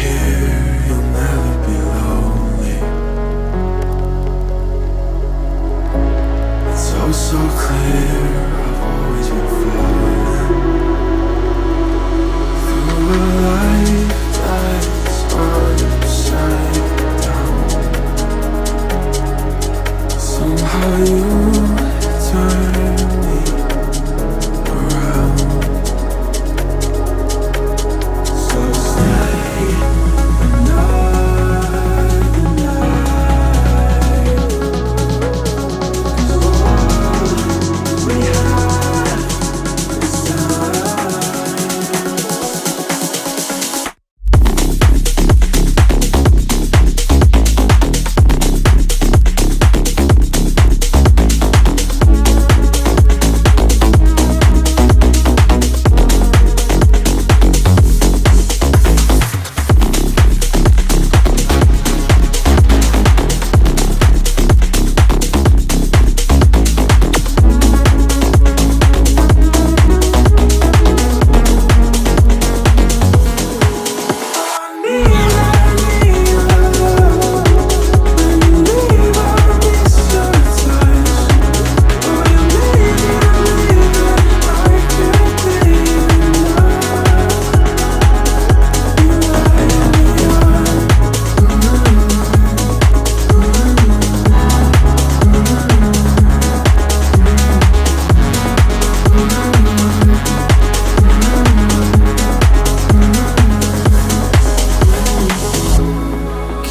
here, you'll never be lonely. It's oh so clear, I've always been falling through a life that's upside down. Somehow you turn me around. So stay another night, 'cause all we have is time.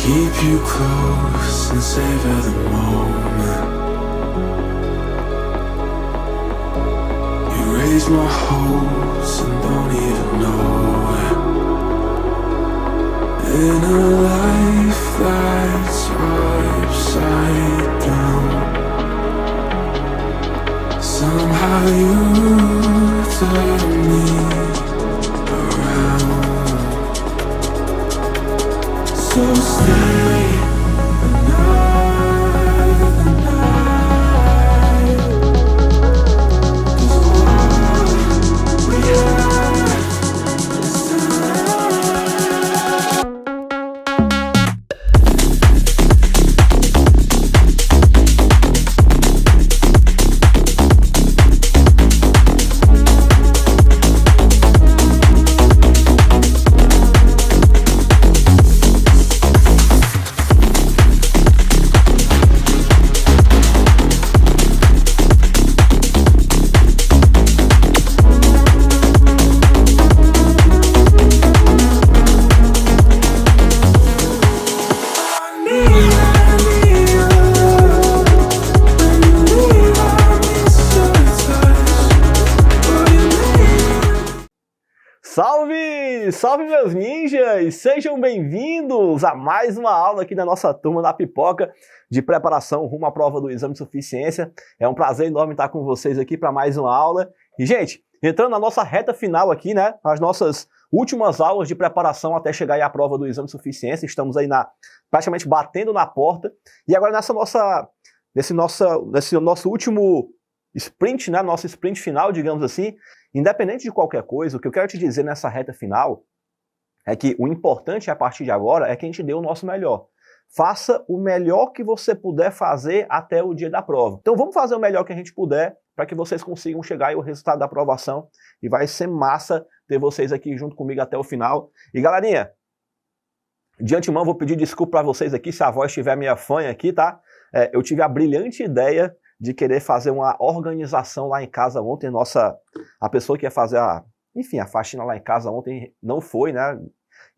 Keep you close and savor the moment. You raise my hopes and don't even know it. In a life that's upside down, somehow you turn me around. So stay another night, 'cause all we have is time. Salve! Salve, meus ninjas! Sejam bem-vindos a mais uma aula aqui da nossa turma da Pipoca de preparação rumo à prova do exame de suficiência. É um prazer enorme estar com vocês aqui para mais uma aula. E, gente, entrando na nossa reta final aqui, né? As nossas últimas aulas de preparação até chegar aí à prova do exame de suficiência. Estamos aí praticamente batendo na porta. E agora nesse nosso último sprint, né? Nosso sprint final, digamos assim. Independente de qualquer coisa, o que eu quero te dizer nessa reta final é que o importante a partir de agora é que a gente dê o nosso melhor. Faça o melhor que você puder fazer até o dia da prova. Então vamos fazer o melhor que a gente puder para que vocês consigam chegar aí ao resultado da aprovação. E vai ser massa ter vocês aqui junto comigo até o final. E galerinha, de antemão vou pedir desculpa para vocês aqui se a voz estiver meio fanha aqui, tá? Eu tive a brilhante ideia de querer fazer uma organização lá em casa ontem. A pessoa que ia fazer a faxina lá em casa ontem não foi, né?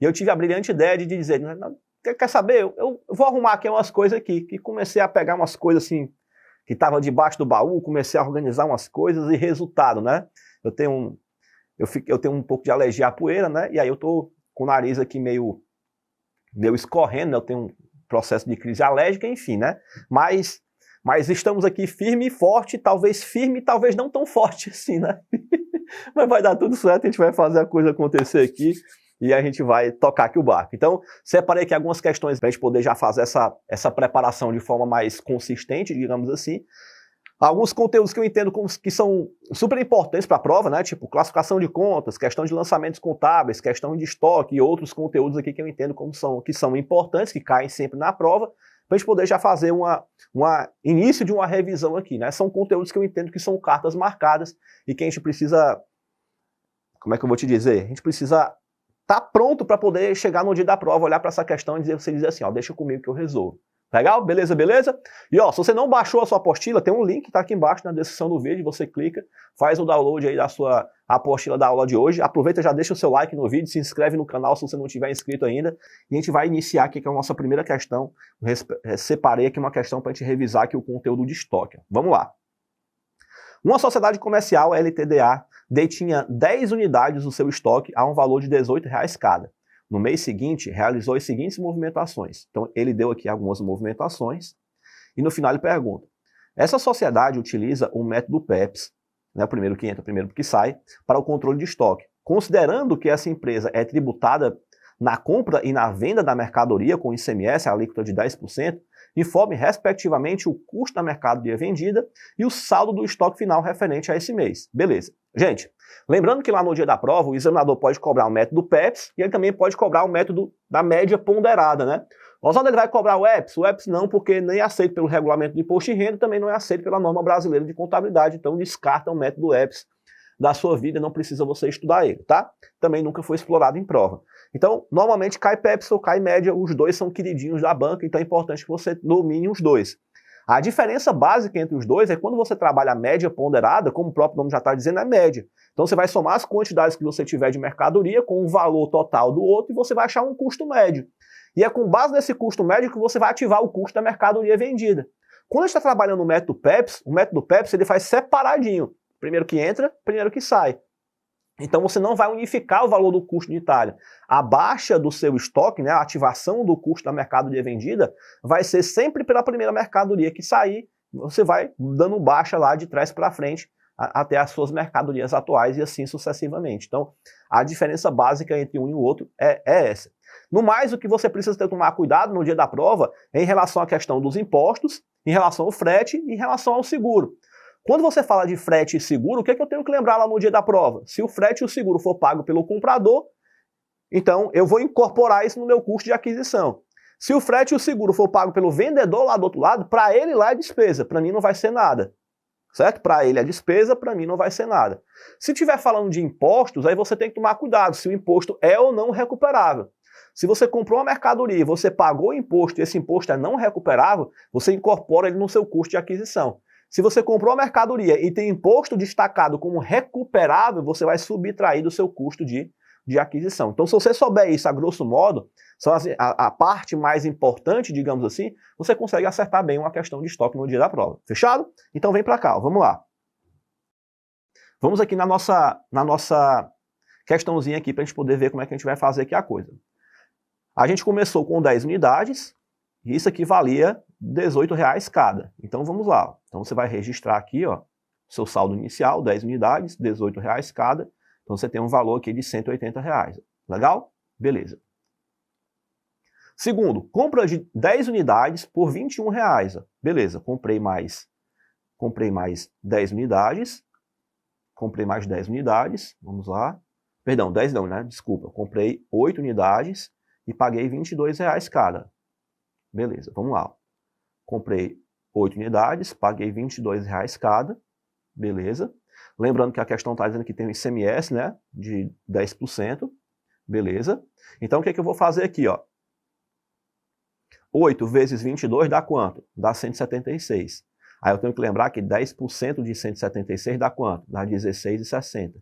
E eu tive a brilhante ideia de dizer, quer saber, eu vou arrumar aqui umas coisas aqui. Que comecei a pegar umas coisas assim, que estavam debaixo do baú, comecei a organizar umas coisas e resultado, né? Eu tenho um pouco de alergia à poeira, né? E aí eu tô com o nariz aqui meio escorrendo, né? Eu tenho um processo de crise alérgica, enfim, né? Mas estamos aqui firme e forte, talvez não tão forte assim, né? Mas vai dar tudo certo, a gente vai fazer a coisa acontecer aqui e a gente vai tocar aqui o barco. Então, separei aqui algumas questões para a gente poder já fazer essa preparação de forma mais consistente, digamos assim. Alguns conteúdos que eu entendo como que são super importantes para a prova, né? Tipo classificação de contas, questão de lançamentos contábeis, questão de estoque e outros conteúdos aqui que eu entendo como que são importantes, que caem sempre na prova, para a gente poder já fazer início de uma revisão aqui, né? São conteúdos que eu entendo que são cartas marcadas e que a gente precisa, como é que eu vou te dizer? A gente precisa estar pronto para poder chegar no dia da prova, olhar para essa questão e você dizer assim, ó, deixa comigo que eu resolvo. Legal? Beleza, beleza? E ó, se você não baixou a sua apostila, tem um link que tá aqui embaixo na descrição do vídeo, você clica, faz o download aí da sua apostila da aula de hoje, aproveita, já deixa o seu like no vídeo, se inscreve no canal se você não tiver inscrito ainda, e a gente vai iniciar aqui com a nossa primeira questão. Separei aqui uma questão para a gente revisar aqui o conteúdo de estoque. Vamos lá. Uma sociedade comercial, LTDA, detinha 10 unidades do seu estoque a um valor de R$18 cada. No mês seguinte, realizou as seguintes movimentações. Então, ele deu aqui algumas movimentações e no final ele pergunta: essa sociedade utiliza o método PEPS, né, o primeiro que entra, o primeiro que sai, para o controle de estoque. Considerando que essa empresa é tributada na compra e na venda da mercadoria com ICMS, a alíquota de 10%, informe respectivamente o custo da mercadoria vendida e o saldo do estoque final referente a esse mês. Beleza. Gente, lembrando que lá no dia da prova o examinador pode cobrar o método PEPS e ele também pode cobrar o método da média ponderada, né? Oswaldo, ele vai cobrar o EPS? O EPS não, porque nem é aceito pelo regulamento de imposto de renda, também não é aceito pela norma brasileira de contabilidade, então descarta o método EPS da sua vida, não precisa você estudar ele, tá? Também nunca foi explorado em prova. Então, normalmente cai PEPS ou cai média, os dois são queridinhos da banca, então é importante que você domine os dois. A diferença básica entre os dois é quando você trabalha a média ponderada, como o próprio nome já está dizendo, é média. Então você vai somar as quantidades que você tiver de mercadoria com o valor total do outro e você vai achar um custo médio. E é com base nesse custo médio que você vai ativar o custo da mercadoria vendida. Quando a gente está trabalhando no método PEPS, o método PEPS ele faz separadinho. Primeiro que entra, primeiro que sai. Então você não vai unificar o valor do custo unitário. A baixa do seu estoque, né, a ativação do custo da mercadoria vendida, vai ser sempre pela primeira mercadoria que sair, você vai dando baixa lá de trás para frente até as suas mercadorias atuais e assim sucessivamente. Então a diferença básica entre um e o outro é essa. No mais, o que você precisa ter que tomar cuidado no dia da prova é em relação à questão dos impostos, em relação ao frete e em relação ao seguro. Quando você fala de frete e seguro, o que é que eu tenho que lembrar lá no dia da prova? Se o frete e o seguro for pago pelo comprador, então eu vou incorporar isso no meu custo de aquisição. Se o frete e o seguro for pago pelo vendedor lá do outro lado, para ele lá é despesa, para mim não vai ser nada. Certo? Para ele é despesa, para mim não vai ser nada. Se estiver falando de impostos, aí você tem que tomar cuidado se o imposto é ou não recuperável. Se você comprou uma mercadoria e você pagou o imposto e esse imposto é não recuperável, você incorpora ele no seu custo de aquisição. Se você comprou a mercadoria e tem imposto destacado como recuperável, você vai subtrair do seu custo de aquisição. Então, se você souber isso a grosso modo, são a parte mais importante, digamos assim, você consegue acertar bem uma questão de estoque no dia da prova. Fechado? Então vem para cá, ó, vamos lá. Vamos aqui na nossa questãozinha aqui para a gente poder ver como é que a gente vai fazer aqui a coisa. A gente começou com 10 unidades, e isso aqui valia R$18 cada. Então vamos lá. Então você vai registrar aqui, ó, seu saldo inicial, 10 unidades, R$18 cada. Então você tem um valor aqui de R$180. Legal? Beleza. Segundo, compra de 10 unidades por R$21. Ó. Beleza, comprei mais 10 unidades. Comprei mais 10 unidades. Vamos lá. Perdão, 10 não, né? Desculpa. Comprei 8 unidades e paguei R$22 cada. Beleza, vamos lá. Comprei 8 unidades, paguei R$22 cada. Beleza. Lembrando que a questão está dizendo que tem um ICMS, né, de 10%. Beleza. Então o que é que eu vou fazer aqui, ó? 8 vezes 22 dá quanto? Dá 176. Aí eu tenho que lembrar que 10% de 176 dá quanto? Dá 16,60.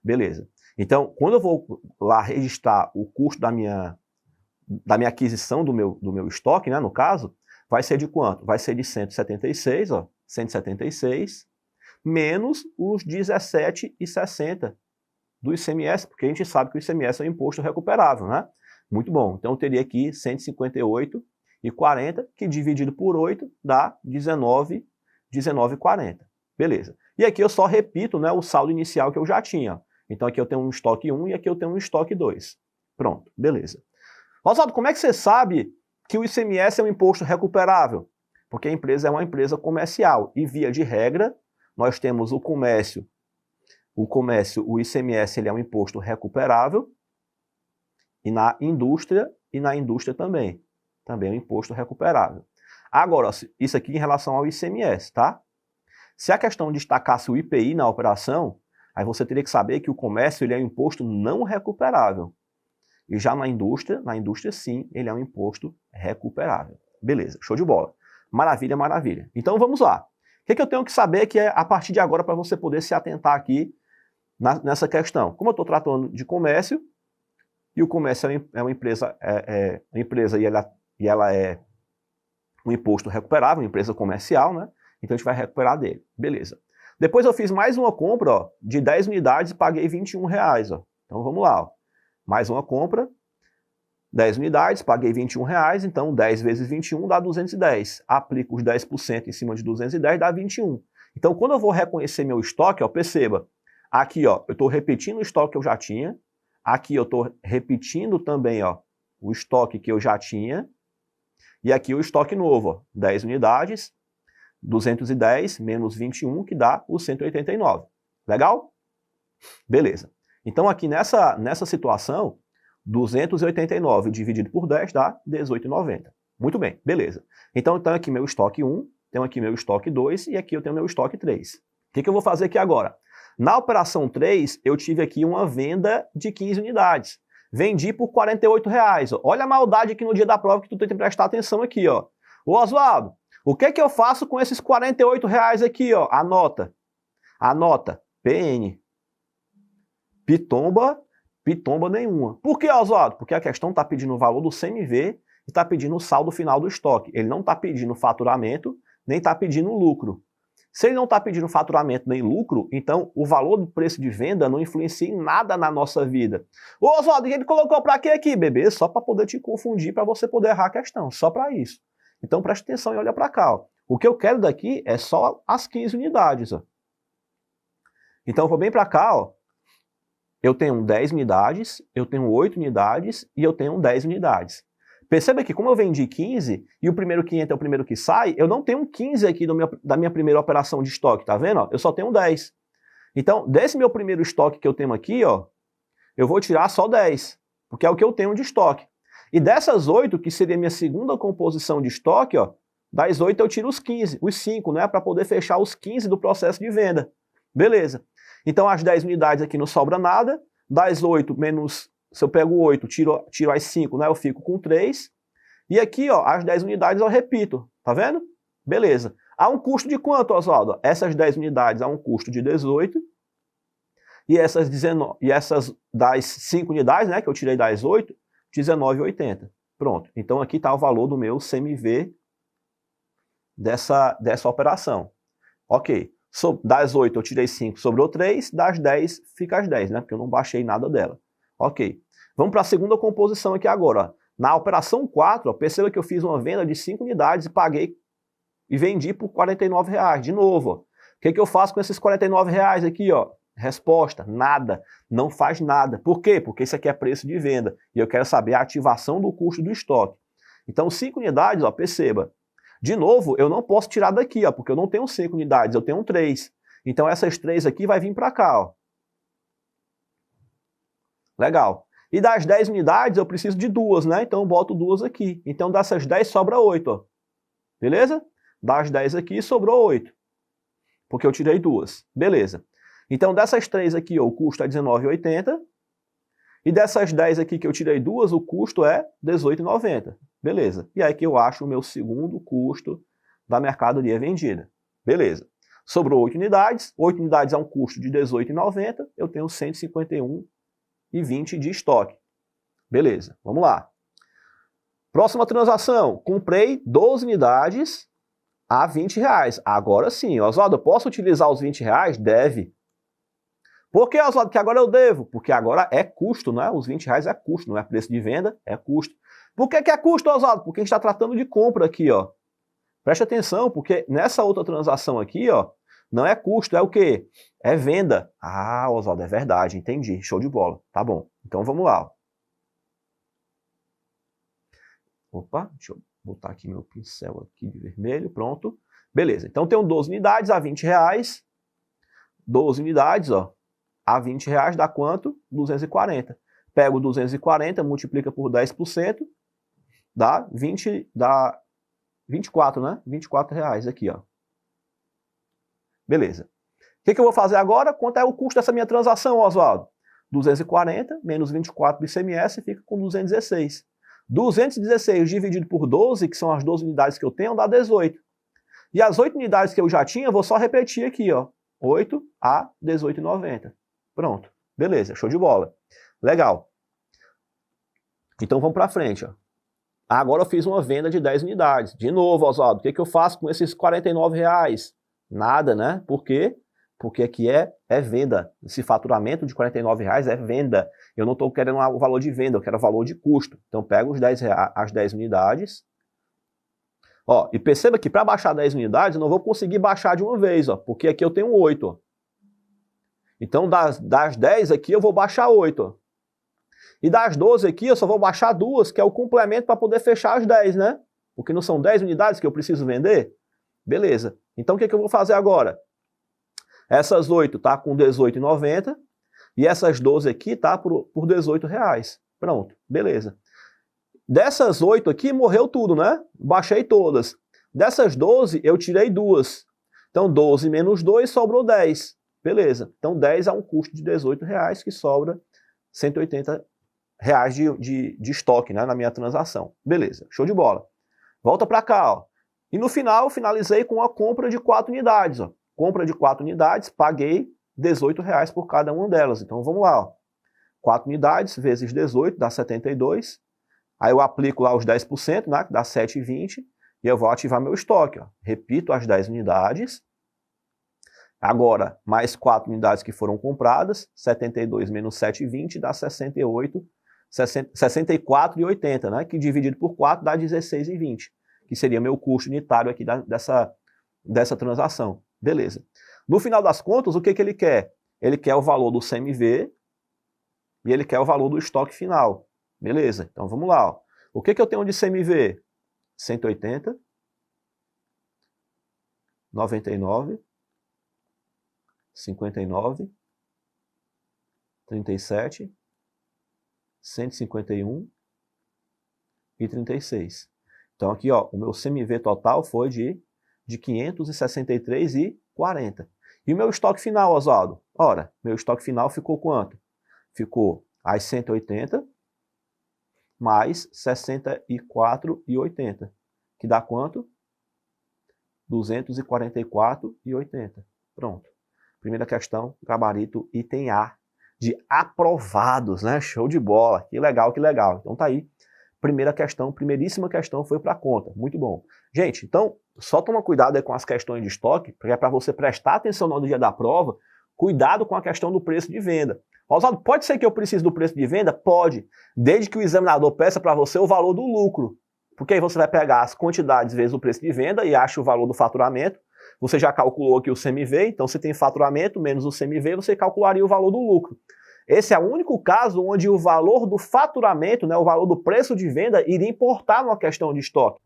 Beleza. Então, quando eu vou lá registrar o custo da minha aquisição do meu estoque, né, no caso, vai ser de quanto? Vai ser de 176, ó, 176, menos os 17,60 do ICMS, porque a gente sabe que o ICMS é um imposto recuperável, né? Muito bom. Então eu teria aqui 158,40, que dividido por 8 dá 19,40. Beleza. E aqui eu só repito, né, o saldo inicial que eu já tinha. Então aqui eu tenho um estoque 1 e aqui eu tenho um estoque 2. Pronto, beleza. Oswaldo, como é que você sabe que o ICMS é um imposto recuperável? Porque a empresa é uma empresa comercial e, via de regra, nós temos o comércio, o ICMS ele é um imposto recuperável, e na indústria também é um imposto recuperável. Agora, isso aqui em relação ao ICMS, tá? Se a questão destacasse o IPI na operação, aí você teria que saber que o comércio ele é um imposto não recuperável. E já na indústria sim, ele é um imposto recuperável. Beleza, show de bola. Maravilha, maravilha. Então vamos lá. O que eu tenho que saber que é a partir de agora para você poder se atentar aqui nessa questão? Como eu estou tratando de comércio, e o comércio é uma empresa, e ela é um imposto recuperável, uma empresa comercial, né? Então a gente vai recuperar dele. Beleza. Depois eu fiz mais uma compra, ó, de 10 unidades e paguei R$21. Ó. Então vamos lá. Ó. Mais uma compra, 10 unidades, paguei R$21, então 10 vezes 21 dá 210. Aplico os 10% em cima de 210, dá 21. Então quando eu vou reconhecer meu estoque, ó, perceba, aqui ó, eu estou repetindo o estoque que eu já tinha, aqui eu estou repetindo também ó, o estoque que eu já tinha, e aqui o estoque novo, ó, 10 unidades, 210 menos 21, que dá os 189. Legal? Beleza. Então aqui nessa situação, 289 dividido por 10 dá 18,90. Muito bem, beleza. Então aqui meu estoque 1, tenho aqui meu estoque 2 e aqui eu tenho meu estoque 3. O que eu vou fazer aqui agora? Na operação 3, eu tive aqui uma venda de 15 unidades. Vendi por R$48. Olha a maldade aqui no dia da prova que tu tem que prestar atenção aqui, ó. Ô Oswaldo, o que eu faço com esses R$48 aqui, ó? Anota. Anota. PN. Pitomba nenhuma. Por que, Oswaldo? Porque a questão está pedindo o valor do CMV e está pedindo o saldo final do estoque. Ele não está pedindo faturamento, nem está pedindo lucro. Se ele não está pedindo faturamento nem lucro, então o valor do preço de venda não influencia em nada na nossa vida. Ô Oswaldo, ele colocou para quê aqui, bebê? Só para poder te confundir, para você poder errar a questão. Só para isso. Então preste atenção e olha para cá. Ó. O que eu quero daqui é só as 15 unidades. Ó. Então eu vou bem para cá. Ó. Eu tenho 10 unidades, eu tenho 8 unidades e eu tenho 10 unidades. Perceba que como eu vendi 15 e o primeiro que entra é o primeiro que sai, eu não tenho 15 aqui da minha primeira operação de estoque, tá vendo? Ó, eu só tenho 10. Então, desse meu primeiro estoque que eu tenho aqui, ó, eu vou tirar só 10, porque é o que eu tenho de estoque. E dessas 8, que seria a minha segunda composição de estoque, ó, das 8 eu tiro os 15, os 5, né, para poder fechar os 15 do processo de venda. Beleza. Então, as 10 unidades aqui não sobra nada, das 8 menos... Se eu pego 8, tiro as 5, né, eu fico com 3. E aqui, ó, as 10 unidades eu repito. Tá vendo? Beleza. Há um custo de quanto, Oswaldo? Essas 10 unidades há um custo de 18. E essas das 5 unidades, né, que eu tirei das 8, 19,80. Pronto. Então aqui está o valor do meu CMV dessa operação. Ok. Das 8 eu tirei 5, sobrou 3. Das 10 fica as 10, né, porque eu não baixei nada dela. Ok. Vamos para a segunda composição aqui agora. Ó. Na operação 4, ó, perceba que eu fiz uma venda de 5 unidades e paguei e vendi por R$49. De novo, ó. O que eu faço com esses R$49 aqui? Ó? Resposta, nada. Não faz nada. Por quê? Porque isso aqui é preço de venda. E eu quero saber a ativação do custo do estoque. Então, 5 unidades, ó, perceba. De novo, eu não posso tirar daqui, ó, porque eu não tenho 5 unidades, eu tenho 3. Então, essas 3 aqui vai vir para cá, ó. Legal. E das 10 unidades eu preciso de 2, né? Então eu boto 2 aqui. Então dessas 10 sobra 8, ó. Beleza? Das 10 aqui sobrou 8. Porque eu tirei 2. Beleza. Então dessas 3 aqui, ó, o custo é R$19,80. E dessas 10 aqui que eu tirei 2, o custo é R$18,90. Beleza. E aí que eu acho o meu segundo custo da mercadoria vendida. Beleza. Sobrou 8 unidades. 8 unidades é um custo de R$18,90. Eu tenho 151,20 de estoque. Beleza, vamos lá. Próxima transação, comprei 12 unidades a R$20. Agora sim, Oswaldo, eu posso utilizar os R$20? Deve. Por que, Oswaldo, que agora eu devo? Porque agora é custo, né? Os R$20 é custo, não é preço de venda, é custo. Por que é custo, Oswaldo? Porque a gente está tratando de compra aqui, ó. Preste atenção, porque nessa outra transação aqui, ó, não é custo, é o quê? É venda. Ah, Oswaldo, é verdade, entendi. Show de bola. Tá bom. Então vamos lá. Opa, deixa eu Vou botar aqui meu pincel aqui de vermelho, pronto. Beleza, então tenho 12 unidades a R$20. 12 unidades, ó, a R$20 dá quanto? 240. Pego 240, multiplica por 10%, dá 24, né? R$24 aqui, ó. Beleza. O que eu vou fazer agora? Quanto é o custo dessa minha transação, Oswaldo? 240 menos 24 do ICMS fica com 216. 216 dividido por 12, que são as 12 unidades que eu tenho, dá 18. E as 8 unidades que eu já tinha, eu vou só repetir aqui, ó. 8 a 18,90. Pronto. Beleza, show de bola. Legal. Então vamos para frente, ó. Agora eu fiz uma venda de 10 unidades. De novo, Oswaldo, o que eu faço com esses R$49? Nada, né? Por quê? Porque aqui é venda. Esse faturamento de R$49 é venda. Eu não estou querendo o valor de venda, eu quero o valor de custo. Então eu pego as 10 unidades. Ó, e perceba que para baixar 10 unidades eu não vou conseguir baixar de uma vez, ó, porque aqui eu tenho 8. Ó. Então das 10 aqui eu vou baixar 8. Ó. E das 12 aqui eu só vou baixar 2, que é o complemento para poder fechar as 10, né? Porque não são 10 unidades que eu preciso vender? Beleza. Então o que eu vou fazer agora? Essas 8 tá com R$18,90 e essas 12 aqui tá por R$18. Pronto, beleza. Dessas 8 aqui morreu tudo, né? Baixei todas. Dessas 12 eu tirei 2. Então 12 menos 2 sobrou 10. Beleza. Então 10 é um custo de R$18 que sobra R$180 de estoque, né, na minha transação. Beleza, show de bola. Volta para cá, ó. E no final finalizei com a compra de 4 unidades, ó. Compra de 4 unidades, paguei R$18 por cada uma delas. Então vamos lá, ó. 4 unidades vezes 18 dá 72. Aí eu aplico lá os 10%, né, que dá 7,20. E eu vou ativar meu estoque, ó. Repito as 10 unidades. Agora, mais 4 unidades que foram compradas. 72 menos 7,20 dá 64,80, né, que dividido por 4 dá 16,20. Que seria meu custo unitário aqui dessa transação. Beleza. No final das contas, o que ele quer? Ele quer o valor do CMV e ele quer o valor do estoque final. Beleza, então vamos lá. Ó. O que eu tenho de CMV? 180, 99, 59, 37, 151 e 36. Então aqui, ó, o meu CMV total foi de 563,40. E o meu estoque final, Oswaldo? Ora, meu estoque final ficou quanto? Ficou as 180 mais 64,80. Que dá quanto? 244,80. Pronto. Primeira questão, gabarito item A, de aprovados, né? Show de bola. Que legal, que legal. Então tá aí. Primeira questão, primeiríssima questão foi para conta. Muito bom. Gente, então, só toma cuidado aí com as questões de estoque, porque é para você prestar atenção no dia da prova, cuidado com a questão do preço de venda. Oswaldo, pode ser que eu precise do preço de venda? Pode, desde que o examinador peça para você o valor do lucro, porque aí você vai pegar as quantidades vezes o preço de venda e acha o valor do faturamento. Você já calculou aqui o CMV, então se tem faturamento menos o CMV, você calcularia o valor do lucro. Esse é o único caso onde o valor do faturamento, né, o valor do preço de venda, iria importar numa questão de estoque.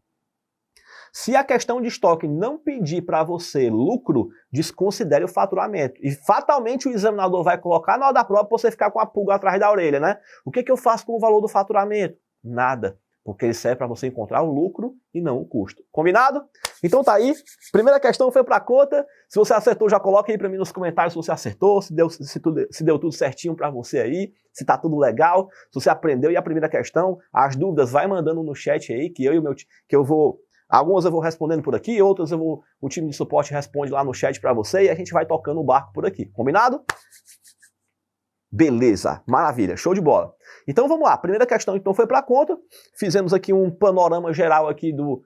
Se a questão de estoque não pedir para você lucro, desconsidere o faturamento. E fatalmente o examinador vai colocar na hora da prova para você ficar com a pulga atrás da orelha, né? O que eu faço com o valor do faturamento? Nada. Porque ele serve para você encontrar o lucro e não o custo. Combinado? Então tá aí. Primeira questão foi para conta. Se você acertou, já coloca aí para mim nos comentários se você acertou, se deu tudo certinho para você aí, se tá tudo legal, se você aprendeu. E a primeira questão, as dúvidas vai mandando no chat aí, que eu vou... Algumas eu vou respondendo por aqui, outras o time de suporte responde lá no chat para você e a gente vai tocando o barco por aqui. Combinado? Beleza, maravilha, show de bola. Então vamos lá, a primeira questão então foi para conta. Fizemos aqui um panorama geral aqui do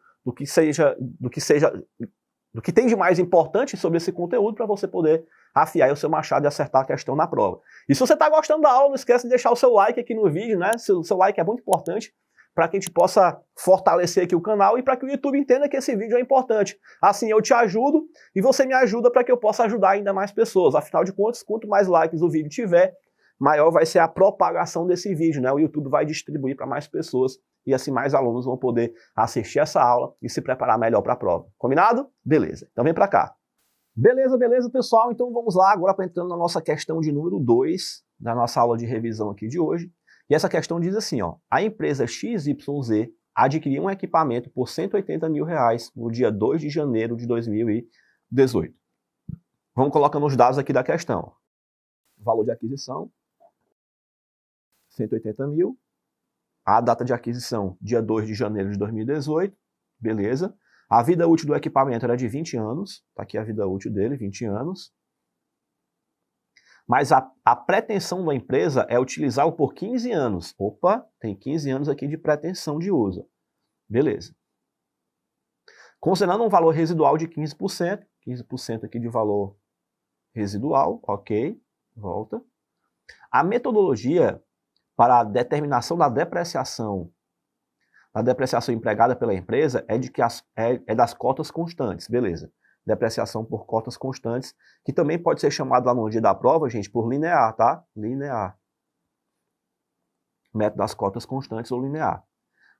que tem de mais importante sobre esse conteúdo para você poder afiar o seu machado e acertar a questão na prova. E se você está gostando da aula, não esquece de deixar o seu like aqui no vídeo, né? O seu like é muito importante para que a gente possa fortalecer aqui o canal e para que o YouTube entenda que esse vídeo é importante. Assim eu te ajudo e você me ajuda para que eu possa ajudar ainda mais pessoas. Afinal de contas, quanto mais likes o vídeo tiver, maior vai ser a propagação desse vídeo, né? O YouTube vai distribuir para mais pessoas e assim mais alunos vão poder assistir essa aula e se preparar melhor para a prova. Combinado? Beleza. Então vem para cá. Beleza, pessoal. Então vamos lá agora para entrando na nossa questão de número 2 da nossa aula de revisão aqui de hoje. E essa questão diz assim, ó, a empresa XYZ adquiriu um equipamento por R$180 mil no dia 2 de janeiro de 2018. Vamos colocando os dados aqui da questão. Valor de aquisição, 180 mil. A data de aquisição, dia 2 de janeiro de 2018. Beleza. A vida útil do equipamento era de 20 anos. Está aqui a vida útil dele, 20 anos. Mas a pretensão da empresa é utilizá-lo por 15 anos. Opa, tem 15 anos aqui de pretensão de uso. Beleza. Considerando um valor residual de 15%. 15% aqui de valor residual. Ok. Volta. A metodologia para a determinação da depreciação empregada pela empresa é das cotas constantes. Beleza. Depreciação por cotas constantes, que também pode ser chamado lá no dia da prova, gente, por linear, tá? Linear. Método das cotas constantes ou linear.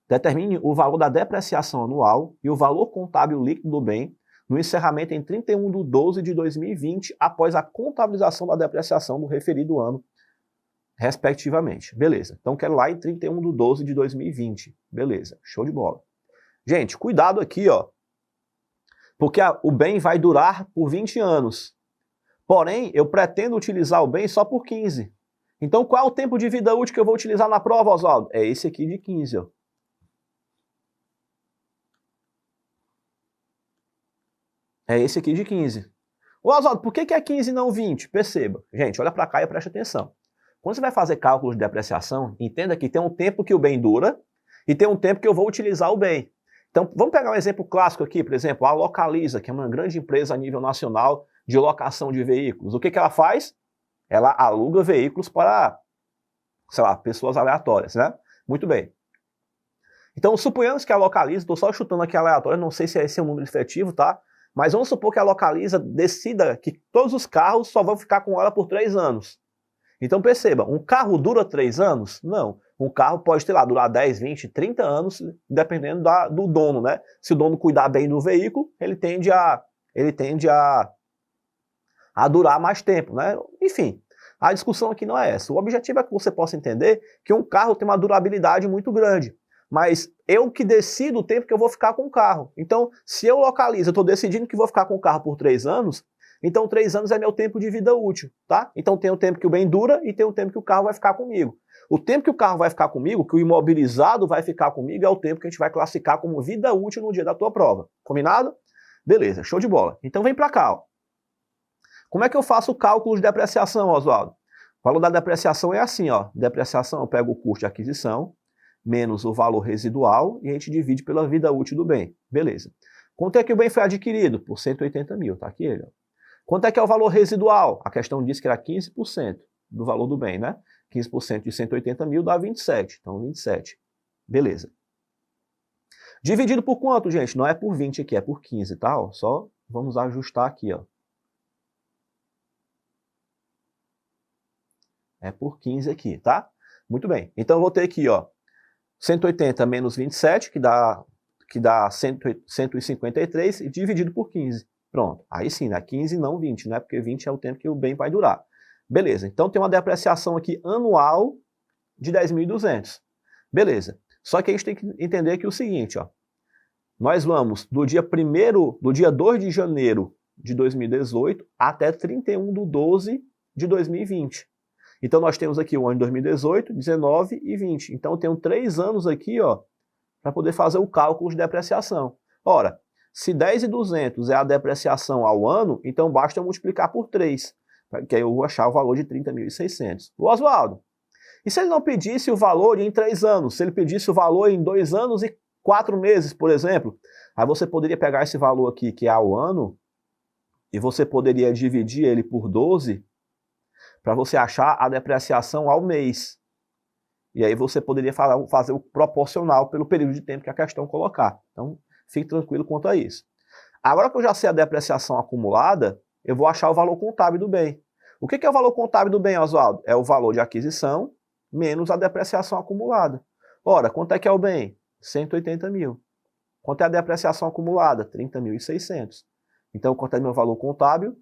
Determine o valor da depreciação anual e o valor contábil líquido do bem no encerramento em 31/12 de 2020, após a contabilização da depreciação do referido ano, respectivamente. Beleza. Então, quero lá em 31/12 de 2020. Beleza. Show de bola. Gente, cuidado aqui, ó. Porque o bem vai durar por 20 anos. Porém, eu pretendo utilizar o bem só por 15. Então, qual é o tempo de vida útil que eu vou utilizar na prova, Oswaldo? É esse aqui de 15, ó. É esse aqui de 15. Ô, Oswaldo, por que é 15 e não 20? Perceba. Gente, olha para cá e preste atenção. Quando você vai fazer cálculos de depreciação, entenda que tem um tempo que o bem dura e tem um tempo que eu vou utilizar o bem. Então, vamos pegar um exemplo clássico aqui, por exemplo, a Localiza, que é uma grande empresa a nível nacional de locação de veículos. O que ela faz? Ela aluga veículos para, sei lá, pessoas aleatórias, né? Muito bem. Então, suponhamos que a Localiza, estou só chutando aqui aleatório, não sei se esse é um número efetivo, tá? Mas vamos supor que a Localiza decida que todos os carros só vão ficar com ela por 3 anos. Então perceba, um carro dura 3 anos? Não. Um carro pode, sei lá, durar 10, 20, 30 anos, dependendo do dono, né? Se o dono cuidar bem do veículo, ele tende a durar mais tempo, né? Enfim, a discussão aqui não é essa. O objetivo é que você possa entender que um carro tem uma durabilidade muito grande. Mas eu que decido o tempo que eu vou ficar com o carro. Então, se eu localizo, eu estou decidindo que vou ficar com o carro por 3 anos, então 3 anos é meu tempo de vida útil, tá? Então tem o tempo que o bem dura e tem o tempo que o carro vai ficar comigo. O tempo que o carro vai ficar comigo, que o imobilizado vai ficar comigo, é o tempo que a gente vai classificar como vida útil no dia da tua prova. Combinado? Beleza, show de bola. Então vem para cá, ó. Como é que eu faço o cálculo de depreciação, Oswaldo? O valor da depreciação é assim, ó. Depreciação, eu pego o custo de aquisição, menos o valor residual, e a gente divide pela vida útil do bem. Beleza. Quanto é que o bem foi adquirido? Por 180 mil, tá aqui ele, ó. Quanto é que é o valor residual? A questão diz que era 15% do valor do bem, né? 15% de 180 mil dá 27. Então, 27. Beleza. Dividido por quanto, gente? Não é por 20 aqui, é por 15, tá? Ó, só vamos ajustar aqui, ó. É por 15 aqui, tá? Muito bem. Então, eu vou ter aqui, ó, 180 menos 27, que dá 153, e dividido por 15. Pronto. Aí sim, né? 15 não 20, né? Porque 20 é o tempo que o bem vai durar. Beleza. Então tem uma depreciação aqui anual de 10.200. Beleza. Só que a gente tem que entender aqui o seguinte, ó. Nós vamos do dia 2 de janeiro de 2018 até 31/12 de 2020. Então nós temos aqui o ano de 2018, 19 e 20. Então eu tenho 3 anos aqui, ó, para poder fazer o cálculo de depreciação. Ora, se 10.200 é a depreciação ao ano, então basta eu multiplicar por 3, que aí eu vou achar o valor de 30.600. Oswaldo, e se ele não pedisse o valor em 3 anos? Se ele pedisse o valor em 2 anos e 4 meses, por exemplo? Aí você poderia pegar esse valor aqui, que é ao ano, e você poderia dividir ele por 12, para você achar a depreciação ao mês. E aí você poderia fazer o proporcional pelo período de tempo que a questão colocar. Então, fique tranquilo quanto a isso. Agora que eu já sei a depreciação acumulada, eu vou achar o valor contábil do bem. O que é o valor contábil do bem, Oswaldo? É o valor de aquisição menos a depreciação acumulada. Ora, quanto é que é o bem? 180 mil. Quanto é a depreciação acumulada? 30.600. Então, quanto é meu valor contábil?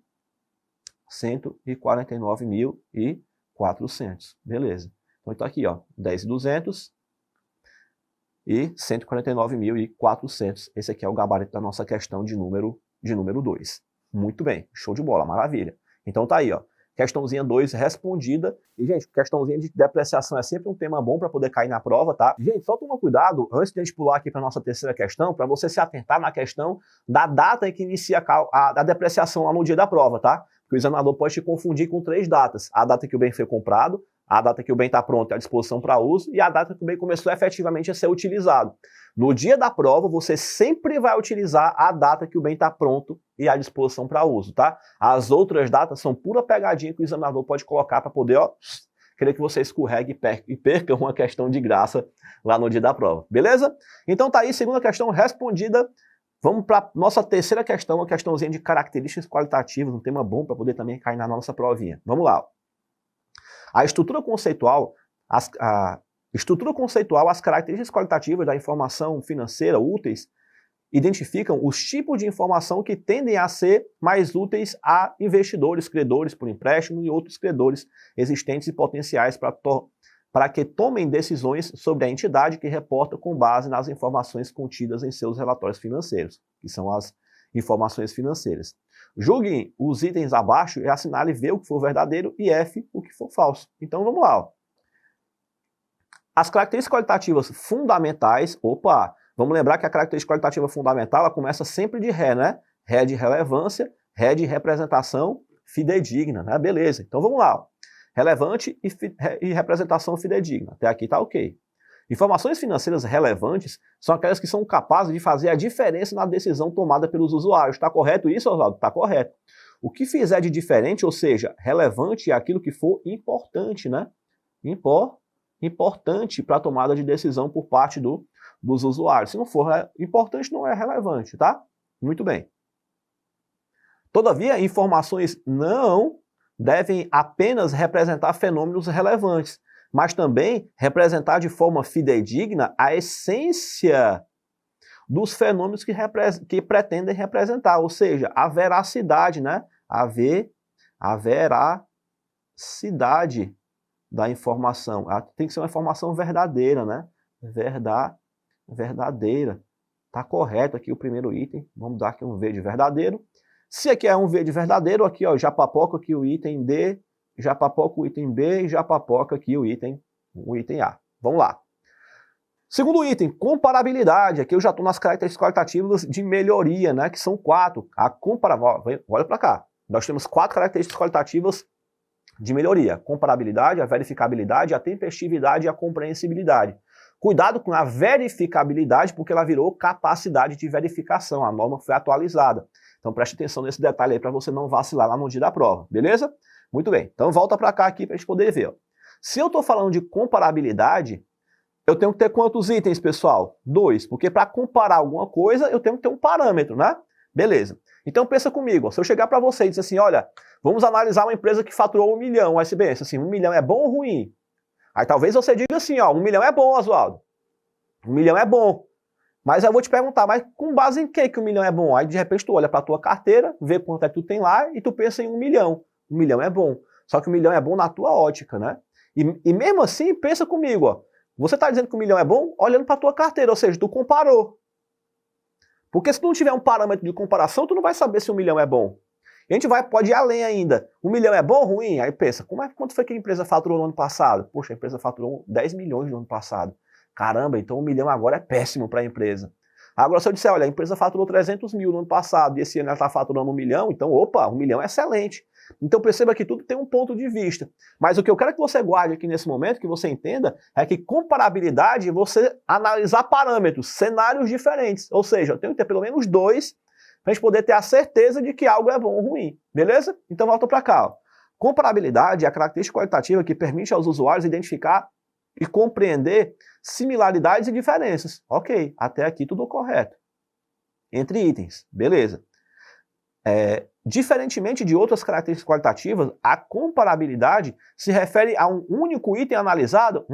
149.400. Beleza. Então, está aqui, ó, 10.200 e 149.400. Esse aqui é o gabarito da nossa questão de número 2. Muito bem, show de bola, maravilha. Então tá aí, ó, questãozinha 2 respondida. E, gente, questãozinha de depreciação é sempre um tema bom para poder cair na prova, tá? Gente, só toma cuidado, antes de a gente pular aqui para nossa terceira questão, para você se atentar na questão da data em que inicia a depreciação lá no dia da prova, tá? Porque o examinador pode te confundir com 3 datas. A data que o bem foi comprado, a data que o bem está pronto e à disposição para uso, e a data que o bem começou efetivamente a ser utilizado. No dia da prova, você sempre vai utilizar a data que o bem está pronto e à disposição para uso, tá? As outras datas são pura pegadinha que o examinador pode colocar para poder, ó, querer que você escorregue e perca uma questão de graça lá no dia da prova, beleza? Então tá aí, segunda questão respondida. Vamos para nossa terceira questão, uma questãozinha de características qualitativas, um tema bom para poder também cair na nossa provinha. Vamos lá. A estrutura conceitual, as características qualitativas da informação financeira úteis identificam os tipos de informação que tendem a ser mais úteis a investidores, credores por empréstimo e outros credores existentes e potenciais para que tomem decisões sobre a entidade que reporta com base nas informações contidas em seus relatórios financeiros, que são as informações financeiras. Julguem os itens abaixo e assinale V o que for verdadeiro e F o que for falso. Então vamos lá. Ó. As características qualitativas fundamentais, vamos lembrar que a característica qualitativa fundamental ela começa sempre de Ré, né? Ré de relevância, Ré de representação fidedigna, né? Beleza, então vamos lá. Ó. Relevante e representação fidedigna. Até aqui tá ok. Informações financeiras relevantes são aquelas que são capazes de fazer a diferença na decisão tomada pelos usuários. Está correto isso, Oswaldo? Está correto. O que fizer de diferente, ou seja, relevante é aquilo que for importante, né? Importante para a tomada de decisão por parte dos usuários. Se não for importante, não é relevante, tá? Muito bem. Todavia, informações não devem apenas representar fenômenos relevantes, mas também representar de forma fidedigna a essência dos fenômenos que pretendem representar, ou seja, a veracidade, né? A veracidade da informação. Tem que ser uma informação verdadeira, né? Verdadeira. Tá correto aqui o primeiro item. Vamos dar aqui um V de verdadeiro. Se aqui é um V de verdadeiro, aqui ó, já papoca aqui o item D, já papoca o item B e já papoca aqui o item A. Vamos lá. Segundo item, comparabilidade. Aqui eu já estou nas características qualitativas de melhoria, né? Que são 4. Olha para cá. Nós temos 4 características qualitativas de melhoria. Comparabilidade, a verificabilidade, a tempestividade e a compreensibilidade. Cuidado com a verificabilidade, porque ela virou capacidade de verificação. A norma foi atualizada. Então preste atenção nesse detalhe aí para você não vacilar lá no dia da prova, beleza? Muito bem. Então volta para cá aqui para a gente poder ver. Ó. Se eu estou falando de comparabilidade, eu tenho que ter quantos itens, pessoal? 2. Porque para comparar alguma coisa, eu tenho que ter um parâmetro, né? Beleza. Então pensa comigo. Ó, se eu chegar para você e dizer assim, olha, vamos analisar uma empresa que faturou 1 milhão. Aí você pensa assim, 1 milhão é bom ou ruim? Aí talvez você diga assim, ó, 1 milhão é bom, Oswaldo. 1 milhão é bom. Mas eu vou te perguntar, mas com base em que 1 milhão é bom? Aí de repente tu olha para a tua carteira, vê quanto é que tu tem lá e tu pensa em 1 milhão. 1 milhão é bom. Só que 1 milhão é bom na tua ótica, né? E mesmo assim, pensa comigo, ó. Você está dizendo que 1 milhão é bom olhando para a tua carteira, ou seja, tu comparou. Porque se tu não tiver um parâmetro de comparação, tu não vai saber se 1 milhão é bom. E a gente pode ir além ainda. 1 milhão é bom ou ruim? Aí pensa, quanto foi que a empresa faturou no ano passado? Poxa, a empresa faturou 10 milhões no ano passado. Caramba, então 1 milhão agora é péssimo para a empresa. Agora se eu disser, olha, a empresa faturou 300 mil no ano passado e esse ano ela está faturando 1 milhão, então, 1 milhão é excelente. Então perceba que tudo tem um ponto de vista. Mas o que eu quero que você guarde aqui nesse momento, que você entenda, é que comparabilidade é você analisar parâmetros, cenários diferentes. Ou seja, eu tenho que ter pelo menos 2 para a gente poder ter a certeza de que algo é bom ou ruim. Beleza? Então volta para cá. Ó. Comparabilidade é a característica qualitativa que permite aos usuários identificar e compreender similaridades e diferenças. Ok, até aqui tudo correto. Entre itens, beleza. Diferentemente de outras características qualitativas, a comparabilidade se refere a um único item analisado.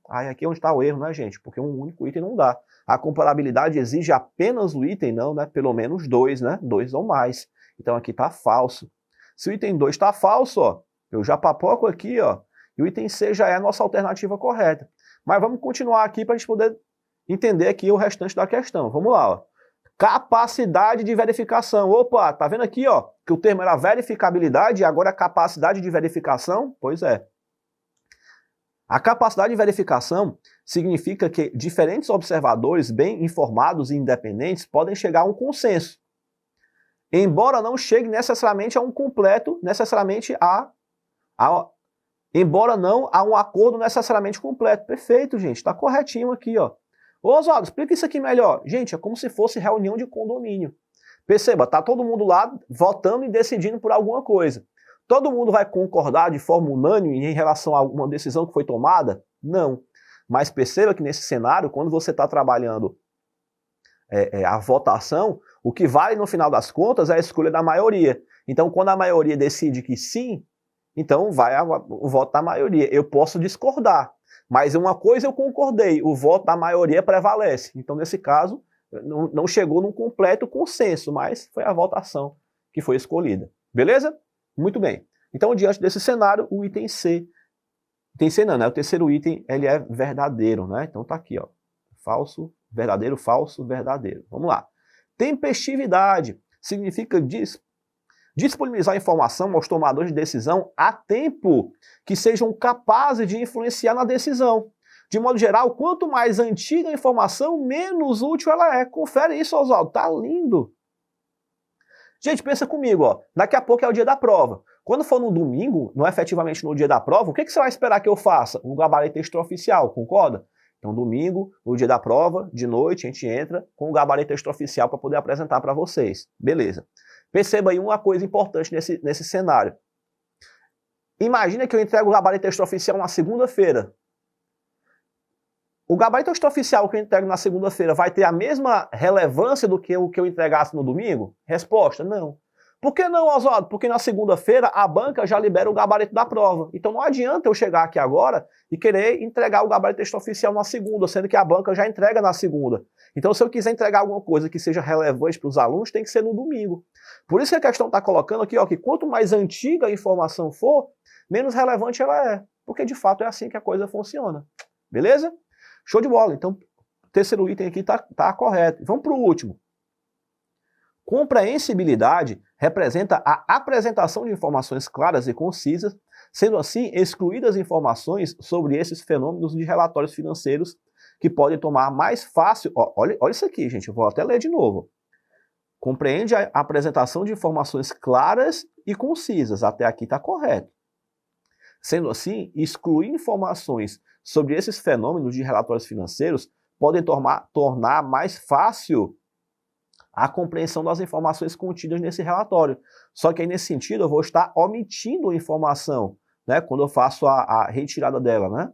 Aí aqui é onde está o erro, né, gente? Porque um único item não dá. A comparabilidade exige apenas o item, não, né? Pelo menos dois, né? Dois ou mais. Então aqui está falso. Se o item 2 está falso, ó, eu já papoco aqui, ó, e o item C já é a nossa alternativa correta. Mas vamos continuar aqui para a gente poder entender aqui o restante da questão. Vamos lá, ó. Capacidade de verificação. Opa, tá vendo aqui, ó, que o termo era verificabilidade e agora é capacidade de verificação? Pois é. A capacidade de verificação significa que diferentes observadores bem informados e independentes podem chegar a um consenso, embora não chegue necessariamente a um completo, embora não a um acordo necessariamente completo. Perfeito, gente, está corretinho aqui, ó. Ô Oswaldo, explica isso aqui melhor. Gente, é como se fosse reunião de condomínio. Perceba, tá todo mundo lá votando e decidindo por alguma coisa. Todo mundo vai concordar de forma unânime em relação a alguma decisão que foi tomada? Não. Mas perceba que nesse cenário, quando você está trabalhando a votação, o que vale no final das contas é a escolha da maioria. Então, quando a maioria decide que sim, então vai o voto da maioria. Eu posso discordar, mas uma coisa eu concordei, o voto da maioria prevalece. Então, nesse caso, não chegou num completo consenso, mas foi a votação que foi escolhida. Beleza? Muito bem. Então, diante desse cenário, o item C, não, né? O terceiro item, ele é verdadeiro, né? Então tá aqui, ó. Falso, verdadeiro, falso, verdadeiro. Vamos lá. Tempestividade significa disponibilizar informação aos tomadores de decisão a tempo que sejam capazes de influenciar na decisão. De modo geral, quanto mais antiga a informação, menos útil ela é. Confere isso, Oswaldo. Tá lindo. Gente, pensa comigo, ó. Daqui a pouco é o dia da prova. Quando for no domingo, não é efetivamente no dia da prova, o que você vai esperar que eu faça? Um gabarito extraoficial, concorda? Então, domingo, no dia da prova, de noite, a gente entra com o gabarito extraoficial para poder apresentar para vocês. Beleza. Perceba aí uma coisa importante nesse cenário. Imagina que eu entrego o gabarito extraoficial na segunda-feira. O gabarito extraoficial que eu entrego na segunda-feira vai ter a mesma relevância do que o que eu entregasse no domingo? Resposta, não. Por que não, Oswaldo? Porque na segunda-feira a banca já libera o gabarito da prova. Então não adianta eu chegar aqui agora e querer entregar o gabarito extraoficial na segunda, sendo que a banca já entrega na segunda. Então se eu quiser entregar alguma coisa que seja relevante para os alunos, tem que ser no domingo. Por isso que a questão está colocando aqui, ó, que quanto mais antiga a informação for, menos relevante ela é. Porque de fato é assim que a coisa funciona. Beleza? Show de bola. Então o terceiro item aqui está correto. Vamos para o último. Compreensibilidade representa a apresentação de informações claras e concisas, sendo assim excluídas informações sobre esses fenômenos de relatórios financeiros que podem tomar mais fácil... Olha isso aqui, gente, eu vou até ler de novo. Compreende a apresentação de informações claras e concisas, até aqui está correto. Sendo assim, excluir informações sobre esses fenômenos de relatórios financeiros podem tornar mais fácil a compreensão das informações contidas nesse relatório. Só que aí, nesse sentido, eu vou estar omitindo informação, né, quando eu faço a retirada dela, né?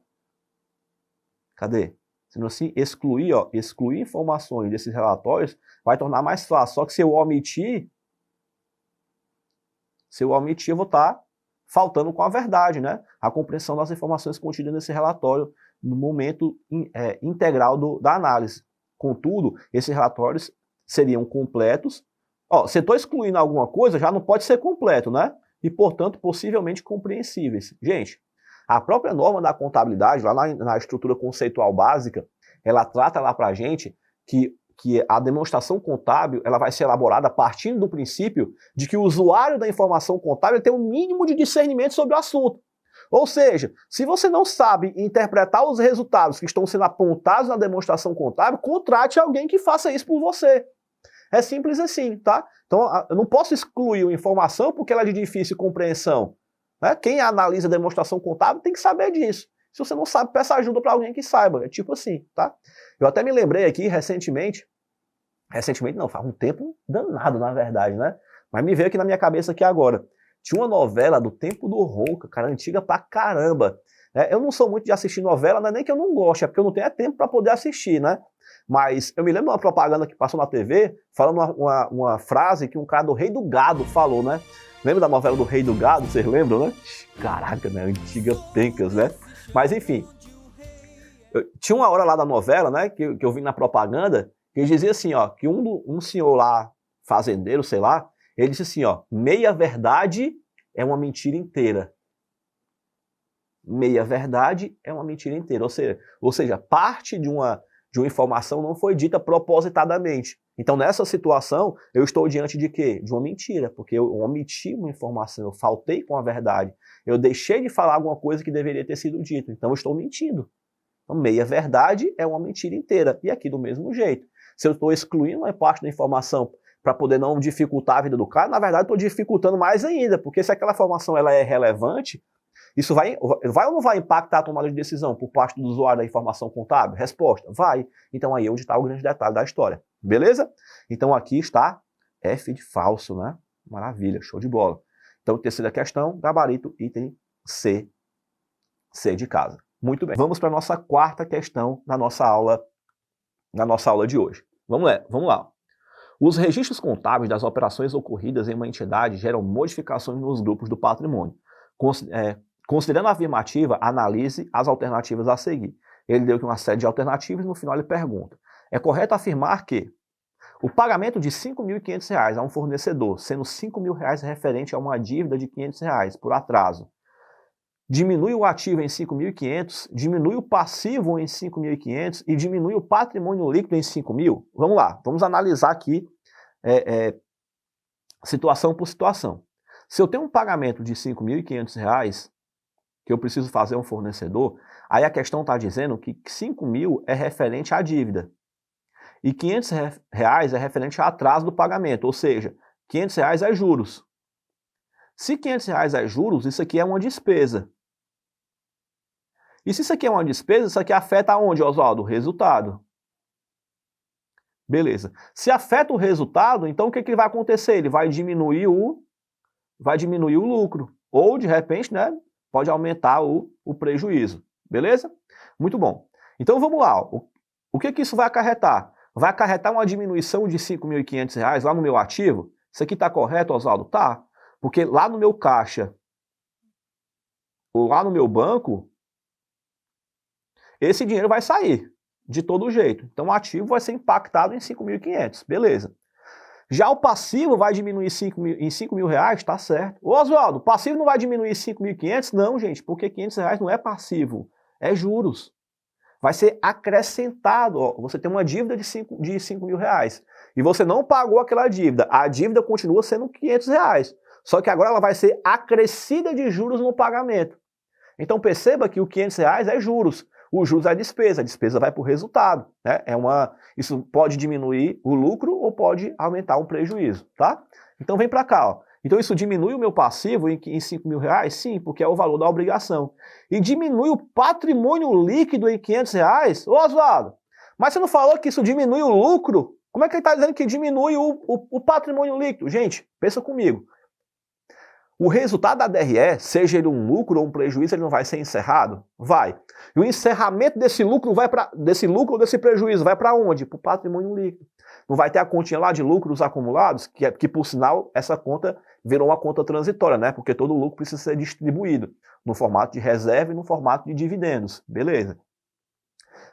Cadê? Sendo assim, excluir informações desses relatórios vai tornar mais fácil. Só que se eu omitir, eu vou estar faltando com a verdade, né? A compreensão das informações contidas nesse relatório no momento integral da análise. Contudo, esses relatórios seriam completos. Se eu estou excluindo alguma coisa, já não pode ser completo, né? E, portanto, possivelmente compreensíveis. Gente, a própria norma da contabilidade, lá na estrutura conceitual básica, ela trata lá para a gente que a demonstração contábil ela vai ser elaborada partindo do princípio de que o usuário da informação contábil tem um mínimo de discernimento sobre o assunto. Ou seja, se você não sabe interpretar os resultados que estão sendo apontados na demonstração contábil, contrate alguém que faça isso por você. É simples assim, tá? Então, eu não posso excluir uma informação porque ela é de difícil compreensão. Né? Quem analisa a demonstração contábil tem que saber disso. Se você não sabe, peça ajuda para alguém que saiba. É tipo assim, tá? Eu até me lembrei aqui recentemente não, faz um tempo danado, na verdade, né? Mas me veio aqui na minha cabeça aqui agora. Tinha uma novela do Tempo do Ronca, cara, antiga pra caramba. Eu não sou muito de assistir novela, não é nem que eu não gosto, é porque eu não tenho tempo para poder assistir, né? Mas eu me lembro de uma propaganda que passou na TV, falando uma frase que um cara do Rei do Gado falou, né? Lembra da novela do Rei do Gado? Vocês lembram, né? Caraca, né? Antiga pencas, né? Mas enfim, tinha uma hora lá da novela, né, que eu vi na propaganda, que ele dizia assim, ó, que um senhor lá, fazendeiro, sei lá, ele disse assim, ó, meia verdade é uma mentira inteira. Meia verdade é uma mentira inteira. Ou seja, parte de uma informação não foi dita propositadamente. Então, nessa situação, eu estou diante de quê? De uma mentira, porque eu omiti uma informação, eu faltei com a verdade. Eu deixei de falar alguma coisa que deveria ter sido dita. Então, eu estou mentindo. Então, meia verdade é uma mentira inteira. E aqui do mesmo jeito. Se eu estou excluindo uma parte da informação para poder não dificultar a vida do cara, na verdade, estou dificultando mais ainda, porque se aquela informação ela é relevante, isso vai ou não vai impactar a tomada de decisão por parte do usuário da informação contábil? Resposta, vai. Então aí é onde está o grande detalhe da história. Beleza? Então aqui está F de falso, né? Maravilha, show de bola. Então terceira questão, gabarito, item C. C de casa. Muito bem. Vamos para a nossa quarta questão na nossa aula de hoje. Vamos lá. Os registros contábeis das operações ocorridas em uma entidade geram modificações nos grupos do patrimônio. Considerando a afirmativa, analise as alternativas a seguir. Ele deu aqui uma série de alternativas e no final ele pergunta: é correto afirmar que o pagamento de R$ 5.500 a um fornecedor, sendo R$ 5.000 referente a uma dívida de R$ 500 por atraso, diminui o ativo em 5.500, diminui o passivo em 5.500 e diminui o patrimônio líquido em 5.000? Vamos lá, vamos analisar aqui situação por situação. Se eu tenho um pagamento de R$ 5.500 que eu preciso fazer a um fornecedor, aí a questão está dizendo que 5.000 é referente à dívida e R$ 500 é referente ao atraso do pagamento, ou seja, R$ 500 é juros. Se R$ 500 é juros, isso aqui é uma despesa. E se isso aqui é uma despesa, isso aqui afeta aonde, Oswaldo? O resultado. Beleza. Se afeta o resultado, então o que vai acontecer? Ele vai diminuir o lucro. Ou, de repente, né, pode aumentar o prejuízo. Beleza? Muito bom. Então vamos lá. O que isso vai acarretar? Vai acarretar uma diminuição de R$ 5.500 lá no meu ativo? Isso aqui está correto, Oswaldo? Tá. Porque lá no meu caixa, ou lá no meu banco, esse dinheiro vai sair de todo jeito. Então o ativo vai ser impactado em 5.500. Beleza. Já o passivo vai diminuir em R$5.000, tá certo. Ô Oswaldo, o passivo não vai diminuir 5.500? Não, gente, porque R$500 não é passivo, é juros. Vai ser acrescentado, ó, você tem uma dívida de R$5.000 e você não pagou aquela dívida, a dívida continua sendo R$500, só que agora ela vai ser acrescida de juros no pagamento. Então perceba que o R$500 é juros. O juros é a despesa vai para o resultado. Né? Isso pode diminuir o lucro ou pode aumentar o prejuízo. Tá? Então vem para cá. Ó. Então isso diminui o meu passivo em R$5.000? Sim, porque é o valor da obrigação. E diminui o patrimônio líquido em R$500? Ô Oswaldo, mas você não falou que isso diminui o lucro? Como é que ele está dizendo que diminui o patrimônio líquido? Gente, pensa comigo. O resultado da DRE, seja ele um lucro ou um prejuízo, ele não vai ser encerrado? Vai. E o encerramento desse lucro ou desse prejuízo vai para onde? Para o patrimônio líquido. Não vai ter a continha lá de lucros acumulados, que por sinal, essa conta virou uma conta transitória, né? Porque todo lucro precisa ser distribuído no formato de reserva e no formato de dividendos. Beleza.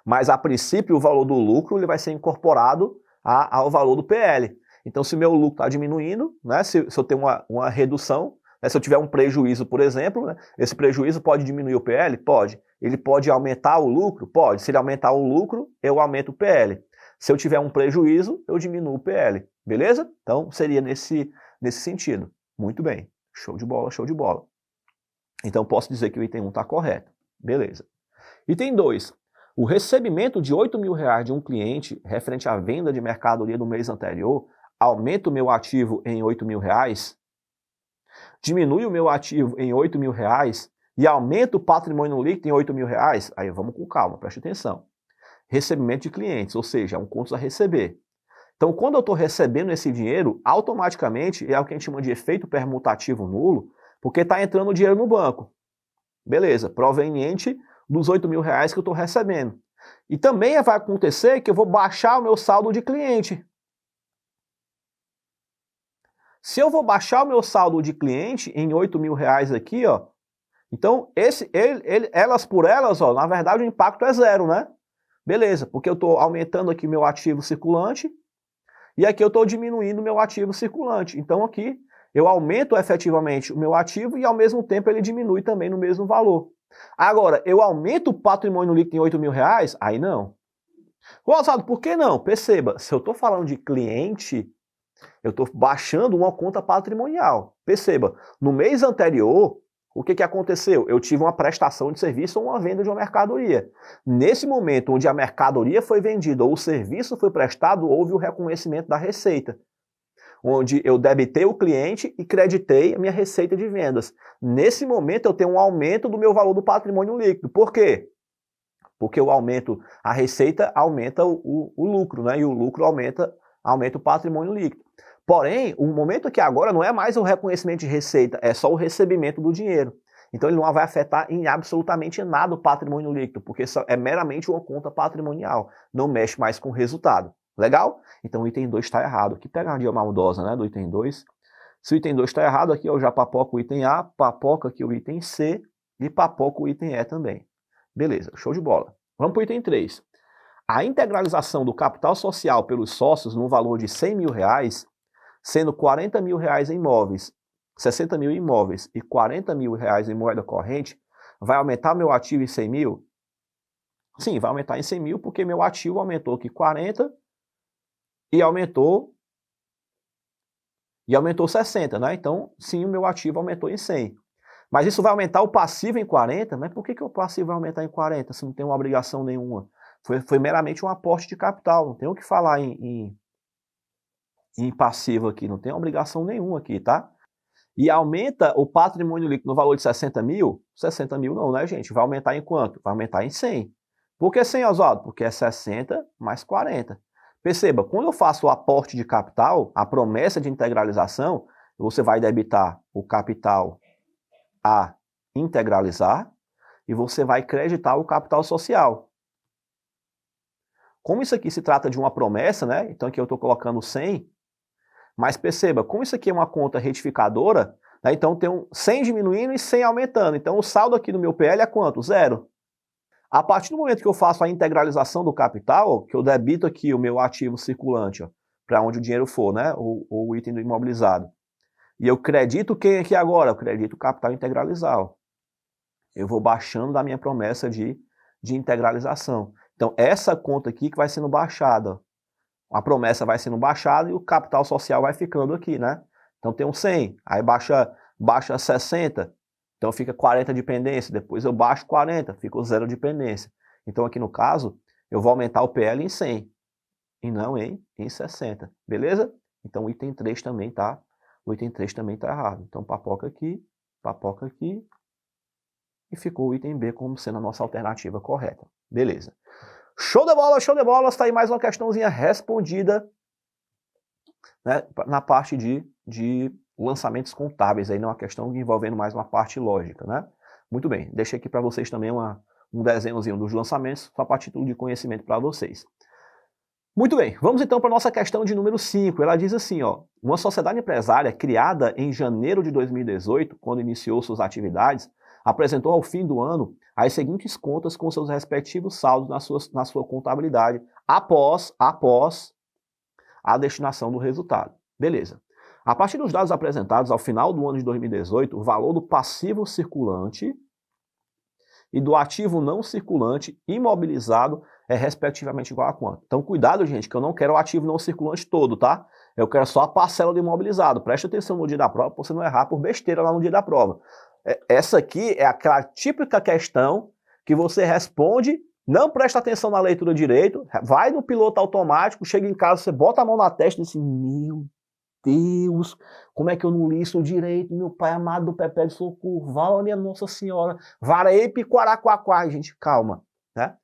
Mas, a princípio, o valor do lucro ele vai ser incorporado ao valor do PL. Então, se meu lucro está diminuindo, né? Se eu tenho uma redução, se eu tiver um prejuízo, por exemplo, né, esse prejuízo pode diminuir o PL? Pode. Ele pode aumentar o lucro? Pode. Se ele aumentar o lucro, eu aumento o PL. Se eu tiver um prejuízo, eu diminuo o PL. Beleza? Então, seria nesse sentido. Muito bem. Show de bola, show de bola. Então, posso dizer que o item 1 está correto. Beleza. Item 2. O recebimento de R$8.000 de um cliente referente à venda de mercadoria do mês anterior aumenta o meu ativo em R$8.000? Diminui o meu ativo em R$8.000 e aumenta o patrimônio líquido em R$8.000? Aí vamos com calma, preste atenção. Recebimento de clientes, ou seja, é um conto a receber. Então, quando eu estou recebendo esse dinheiro, automaticamente é o que a gente chama de efeito permutativo nulo, porque está entrando dinheiro no banco. Beleza, proveniente dos R$8.000 que eu estou recebendo. E também vai acontecer que eu vou baixar o meu saldo de cliente. Se eu vou baixar o meu saldo de cliente em R$8.000 aqui, ó, então elas por elas, ó, na verdade o impacto é zero, né? Beleza, porque eu estou aumentando aqui meu ativo circulante e aqui eu estou diminuindo meu ativo circulante. Então aqui eu aumento efetivamente o meu ativo e ao mesmo tempo ele diminui também no mesmo valor. Agora, eu aumento o patrimônio líquido em R$8.000? Aí não. Rosado, por que não? Perceba, se eu estou falando de cliente, eu estou baixando uma conta patrimonial. Perceba, no mês anterior, o que aconteceu? Eu tive uma prestação de serviço ou uma venda de uma mercadoria. Nesse momento onde a mercadoria foi vendida ou o serviço foi prestado, houve o reconhecimento da receita, onde eu debitei o cliente e creditei a minha receita de vendas. Nesse momento eu tenho um aumento do meu valor do patrimônio líquido. Por quê? Porque eu aumento a receita, aumenta o lucro, né? E o lucro aumenta o patrimônio líquido. Porém, o momento que agora não é mais o reconhecimento de receita, é só o recebimento do dinheiro. Então ele não vai afetar em absolutamente nada o patrimônio líquido, porque é meramente uma conta patrimonial, não mexe mais com o resultado. Legal? Então o item 2 está errado. Aqui pegadinha maldosa, né, do item 2. Se o item 2 está errado, aqui eu já papoco o item A, papoca aqui o item C e papoco o item E também. Beleza, show de bola. Vamos para o item 3. A integralização do capital social pelos sócios no valor de R$100.000, sendo R$40.000 em imóveis, 60 mil em imóveis e R$40.000 em moeda corrente, vai aumentar meu ativo em 100 mil? Sim, vai aumentar em 100 mil porque meu ativo aumentou aqui 40 e aumentou 60, né? Então, sim, o meu ativo aumentou em 100. Mas isso vai aumentar o passivo em 40? Mas por que o passivo vai aumentar em 40 se não tem uma obrigação nenhuma? Foi meramente um aporte de capital, não tem o que falar em passivo aqui, não tem obrigação nenhuma aqui, tá? E aumenta o patrimônio líquido no valor de 60 mil? 60 mil não, né, gente? Vai aumentar em quanto? Vai aumentar em 100. Por que 100, Oswaldo? Porque é 60 mais 40. Perceba, quando eu faço o aporte de capital, a promessa de integralização, você vai debitar o capital a integralizar e você vai creditar o capital social. Como isso aqui se trata de uma promessa, né? Então aqui eu estou colocando 100, mas perceba, como isso aqui é uma conta retificadora, né? Então tem 100 diminuindo e 100 aumentando. Então o saldo aqui no meu PL é quanto? Zero. A partir do momento que eu faço a integralização do capital, que eu debito aqui o meu ativo circulante, para onde o dinheiro for, né? O item do imobilizado. E eu credito quem aqui agora? Eu credito o capital integralizado. Eu vou baixando da minha promessa de integralização. Então, essa conta aqui que vai sendo baixada. A promessa vai sendo baixada e o capital social vai ficando aqui, né? Então, tem um 100, aí baixa 60, então fica 40 de pendência. Depois eu baixo 40, fica 0 de pendência. Então, aqui no caso, eu vou aumentar o PL em 100 e não em 60. Beleza? Então, o item 3 também tá... O item 3 também está errado. Então, papoca aqui e ficou o item B como sendo a nossa alternativa correta. Beleza. Show de bola, show de bola. Está aí mais uma questãozinha respondida, né, na parte de lançamentos contábeis. Aí, uma questão envolvendo mais uma parte lógica, né? Muito bem. Deixei aqui para vocês também um desenhozinho dos lançamentos, só para título de conhecimento para vocês. Muito bem, vamos então para a nossa questão de número 5. Ela diz assim, ó, uma sociedade empresária criada em janeiro de 2018, quando iniciou suas atividades, apresentou ao fim do ano as seguintes contas com seus respectivos saldos na sua contabilidade após a destinação do resultado. Beleza. A partir dos dados apresentados ao final do ano de 2018, o valor do passivo circulante e do ativo não circulante imobilizado é respectivamente igual a quanto? Então, cuidado, gente, que eu não quero o ativo não circulante todo, tá? Eu quero só a parcela do imobilizado. Preste atenção no dia da prova, para você não errar por besteira lá no dia da prova. Essa aqui é aquela típica questão que você responde, não presta atenção na leitura direito, vai no piloto automático, chega em casa, você bota a mão na testa e diz assim, meu Deus, como é que eu não li isso direito? Meu pai amado do Pepe de socorro, valha Nossa Senhora, varei piquaraquaquá, gente, calma, né?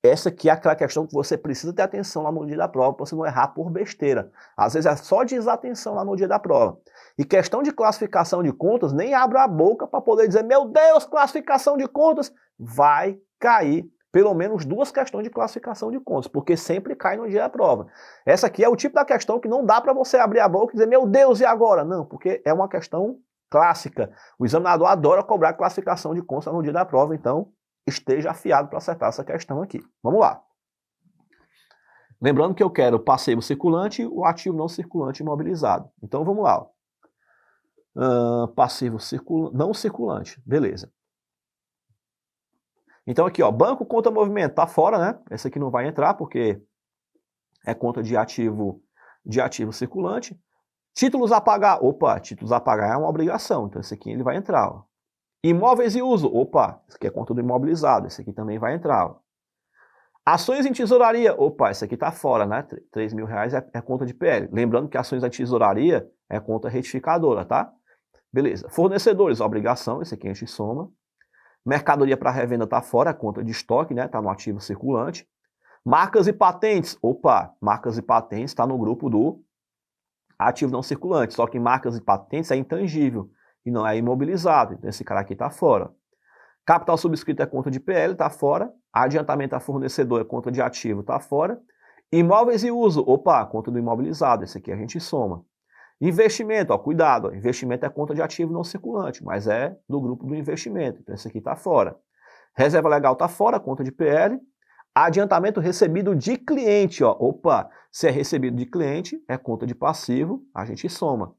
Essa aqui é aquela questão que você precisa ter atenção lá no dia da prova, para você não errar por besteira. Às vezes é só desatenção lá no dia da prova. E questão de classificação de contas, nem abra a boca para poder dizer, meu Deus, classificação de contas, vai cair pelo menos 2 questões de classificação de contas, porque sempre cai no dia da prova. Essa aqui é o tipo da questão que não dá para você abrir a boca e dizer, meu Deus, e agora? Não, porque é uma questão clássica. O examinador adora cobrar classificação de contas no dia da prova, então esteja afiado para acertar essa questão aqui. Vamos lá. Lembrando que eu quero o passivo circulante e o ativo não circulante imobilizado. Então vamos lá. Passivo não circulante, beleza. Então aqui, ó, banco conta movimento, tá fora, né? Esse aqui não vai entrar porque é conta de ativo circulante. Títulos a pagar, opa, títulos a pagar é uma obrigação, então esse aqui ele vai entrar, ó. Imóveis e uso, opa, esse aqui é conta do imobilizado, esse aqui também vai entrar, ó. Ações em tesouraria, opa, esse aqui tá fora, né? R$3.000 é conta de PL. Lembrando que ações em tesouraria é conta retificadora, tá? Beleza. Fornecedores, obrigação, esse aqui a gente soma. Mercadoria para revenda está fora, a conta de estoque, né? Está no ativo circulante. Marcas e patentes. Opa, marcas e patentes está no grupo do ativo não circulante. Só que marcas e patentes é intangível e não é imobilizado. Então esse cara aqui está fora. Capital subscrito é conta de PL, está fora. Adiantamento a fornecedor é conta de ativo, está fora. Imóveis e uso. Opa, conta do imobilizado. Esse aqui a gente soma. Investimento, ó, cuidado, ó, investimento é conta de ativo não circulante, mas é do grupo do investimento, então esse aqui está fora. Reserva legal está fora, conta de PL. Adiantamento recebido de cliente, ó, opa, se é recebido de cliente, é conta de passivo, a gente soma.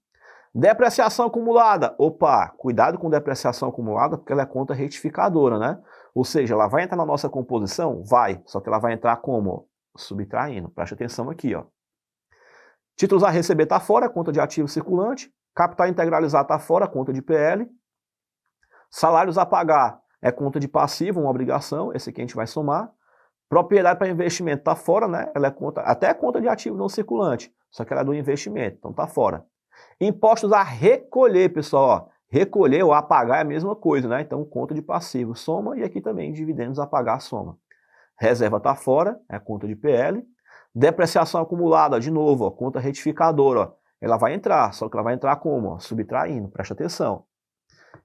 Depreciação acumulada, opa, cuidado com depreciação acumulada, porque ela é conta retificadora, né? Ou seja, ela vai entrar na nossa composição? Vai, só que ela vai entrar como? Subtraindo, preste atenção aqui, ó. Títulos a receber está fora, conta de ativo circulante. Capital integralizado está fora, conta de PL. Salários a pagar é conta de passivo, uma obrigação. Esse aqui a gente vai somar. Propriedade para investimento está fora, né? Ela é conta, até conta de ativo não circulante, só que ela é do investimento, então está fora. Impostos a recolher, pessoal. Ó, recolher ou a pagar é a mesma coisa, né? Então conta de passivo, soma. E aqui também dividendos a pagar, soma. Reserva está fora, é conta de PL. Depreciação acumulada, de novo, ó, conta retificadora, ó, ela vai entrar, só que ela vai entrar como? Ó, subtraindo, presta atenção.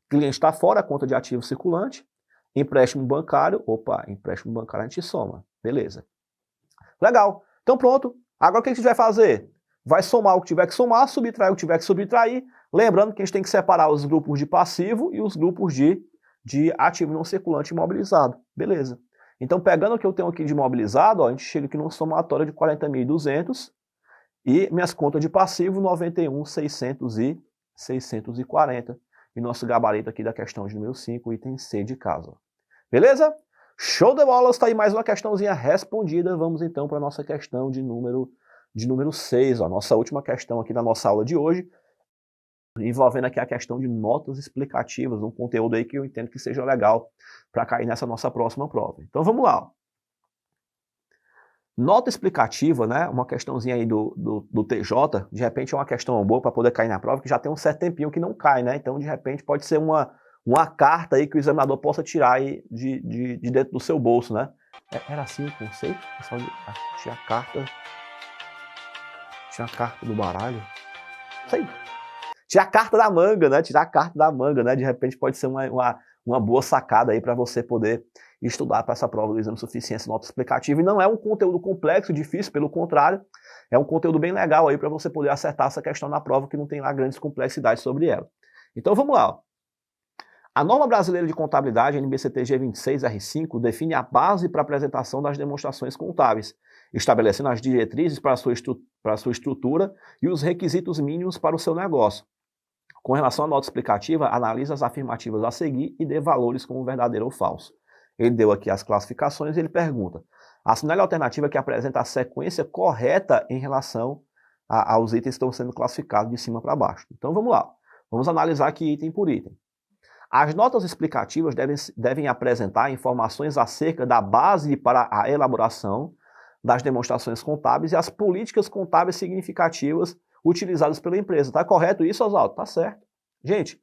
Cliente está fora, conta de ativo circulante. Empréstimo bancário, opa, empréstimo bancário a gente soma, beleza. Legal, então pronto. Agora o que a gente vai fazer? Vai somar o que tiver que somar, subtrair o que tiver que subtrair. Lembrando que a gente tem que separar os grupos de passivo e os grupos de ativo não circulante imobilizado, beleza. Então, pegando o que eu tenho aqui de imobilizado, ó, a gente chega aqui num somatório de 40.200 e minhas contas de passivo 91.600 e 640. E nosso gabarito aqui da questão de número 5, item C de casa. Beleza? Show de bola, está aí mais uma questãozinha respondida. Vamos então para a nossa questão de número 6, ó, nossa última questão aqui da nossa aula de hoje, envolvendo aqui a questão de notas explicativas, um conteúdo aí que eu entendo que seja legal para cair nessa nossa próxima prova. Então vamos lá. Nota explicativa, né? Uma questãozinha aí do TJ, de repente é uma questão boa para poder cair na prova, que já tem um certo tempinho que não cai, né? Então de repente pode ser uma carta aí que o examinador possa tirar aí de dentro do seu bolso, né? Era assim o conceito? Tinha a carta do baralho? Isso aí. Tirar a carta da manga, né? Tirar a carta da manga, né? De repente pode ser uma boa sacada aí para você poder estudar para essa prova do exame de suficiência nota explicativa. E não é um conteúdo complexo, difícil, pelo contrário, é um conteúdo bem legal aí para você poder acertar essa questão na prova que não tem lá grandes complexidades sobre ela. Então vamos lá. Ó. A norma brasileira de contabilidade, NBCTG 26R5, define a base para a apresentação das demonstrações contábeis, estabelecendo as diretrizes para a sua estrutura e os requisitos mínimos para o seu negócio. Com relação à nota explicativa, analisa as afirmativas a seguir e dê valores como verdadeiro ou falso. Ele deu aqui as classificações e ele pergunta: assinale a alternativa que apresenta a sequência correta em relação aos itens que estão sendo classificados de cima para baixo. Então vamos lá, vamos analisar aqui item por item. As notas explicativas devem apresentar informações acerca da base para a elaboração das demonstrações contábeis e as políticas contábeis significativas utilizadas pela empresa. Tá correto isso, Oswaldo? Tá certo. Gente,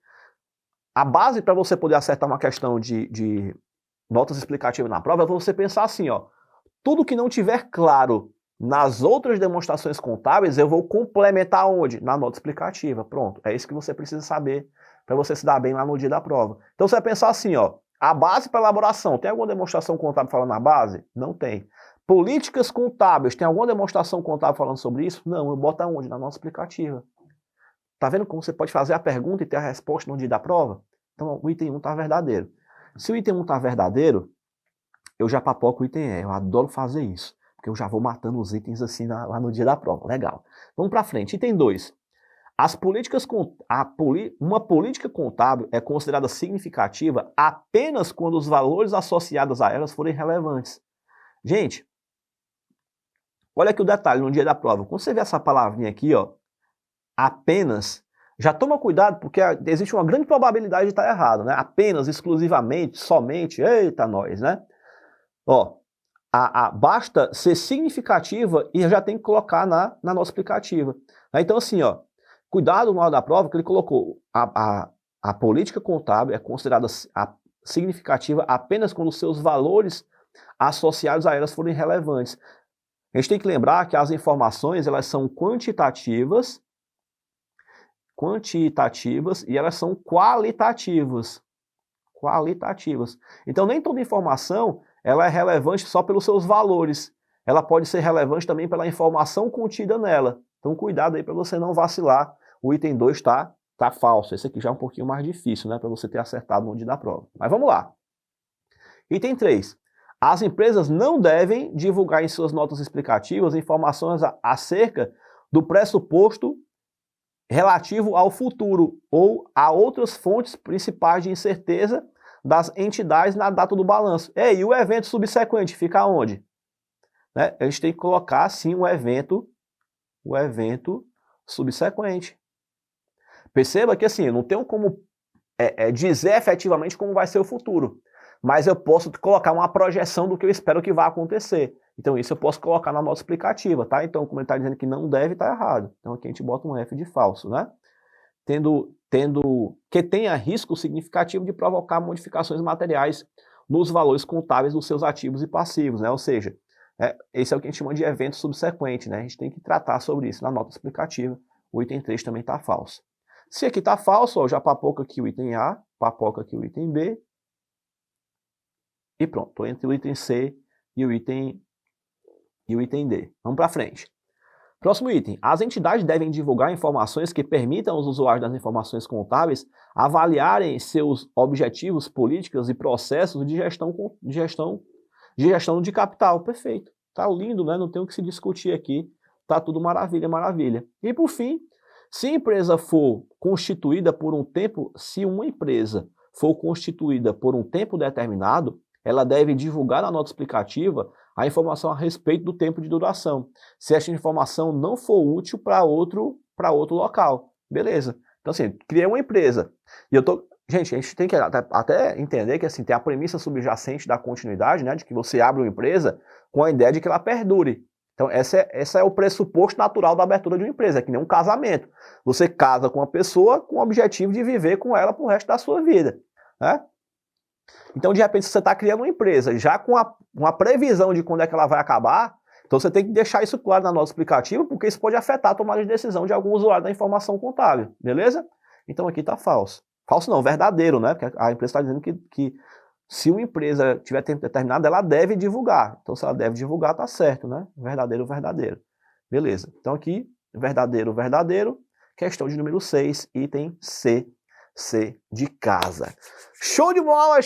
a base para você poder acertar uma questão de notas explicativas na prova é você pensar assim, ó, tudo que não tiver claro nas outras demonstrações contábeis, eu vou complementar onde? Na nota explicativa. Pronto, é isso que você precisa saber para você se dar bem lá no dia da prova. Então você vai pensar assim, ó, A base para elaboração, tem alguma demonstração contábil falando na base? Não tem. Políticas contábeis, tem alguma demonstração contábil falando sobre isso? Não, eu boto aonde? Na nossa explicativa. Tá vendo como você pode fazer a pergunta e ter a resposta no dia da prova? Então o item 1 está verdadeiro. Se o item 1 está verdadeiro, eu já papoco o item E. Eu adoro fazer isso, porque eu já vou matando os itens assim lá no dia da prova. Legal. Vamos para frente. Item 2. Uma política contábil é considerada significativa apenas quando os valores associados a elas forem relevantes. Gente, olha aqui o detalhe no dia da prova. Quando você vê essa palavrinha aqui, ó, apenas, já toma cuidado porque existe uma grande probabilidade de estar errado, né? Apenas, exclusivamente, somente, eita nós, né? Ó, basta ser significativa e já tem que colocar na nossa explicativa. Então assim, ó, cuidado na hora da prova que ele colocou, a política contábil é considerada significativa apenas quando os seus valores associados a elas forem relevantes. A gente tem que lembrar que as informações elas são quantitativas e elas são qualitativas. Então nem toda informação ela é relevante só pelos seus valores. Ela pode ser relevante também pela informação contida nela. Então cuidado aí para você não vacilar. O item 2 tá falso. Esse aqui já é um pouquinho mais difícil, né, para você ter acertado no dia da prova. Mas vamos lá. Item 3. As empresas não devem divulgar em suas notas explicativas informações acerca do pressuposto relativo ao futuro ou a outras fontes principais de incerteza das entidades na data do balanço. E o evento subsequente fica onde? Né? A gente tem que colocar, sim, o evento subsequente. Perceba que assim, eu não tenho como dizer efetivamente como vai ser o futuro, mas eu posso colocar uma projeção do que eu espero que vai acontecer. Então isso eu posso colocar na nota explicativa, tá? Então como ele está dizendo que não deve, está errado. Então aqui a gente bota um F de falso, né? Que tenha risco significativo de provocar modificações materiais nos valores contábeis dos seus ativos e passivos, né? Ou seja, esse é o que a gente chama de evento subsequente, né? A gente tem que tratar sobre isso na nota explicativa. O item 3 também está falso. Se aqui está falso, ó, já papoca aqui o item A, papoca aqui o item B, e pronto, estou entre o item C e o item D. Vamos para frente. Próximo item. As entidades devem divulgar informações que permitam aos usuários das informações contábeis avaliarem seus objetivos, políticas e processos de gestão de capital. Perfeito. Tá lindo, né? Não tem o que se discutir aqui. Tá tudo maravilha, maravilha. E por fim, se uma empresa for constituída por um tempo determinado, ela deve divulgar na nota explicativa a informação a respeito do tempo de duração, se esta informação não for útil para outro local. Beleza. Então assim, criei uma empresa. E gente, a gente tem que até entender que assim, tem a premissa subjacente da continuidade, né, de que você abre uma empresa com a ideia de que ela perdure. Então esse é o pressuposto natural da abertura de uma empresa, é que nem um casamento. Você casa com uma pessoa com o objetivo de viver com ela pro resto da sua vida, né? Então, de repente, você está criando uma empresa já com uma previsão de quando é que ela vai acabar, então você tem que deixar isso claro na nota explicativa, porque isso pode afetar a tomada de decisão de algum usuário da informação contábil, beleza? Então aqui está falso. Falso não, verdadeiro, né? Porque a empresa está dizendo que se uma empresa tiver tempo determinado, ela deve divulgar. Então se ela deve divulgar, tá certo, né? Verdadeiro, verdadeiro. Beleza. Então aqui, verdadeiro, verdadeiro. Questão de número 6, item C de casa. Show de bola,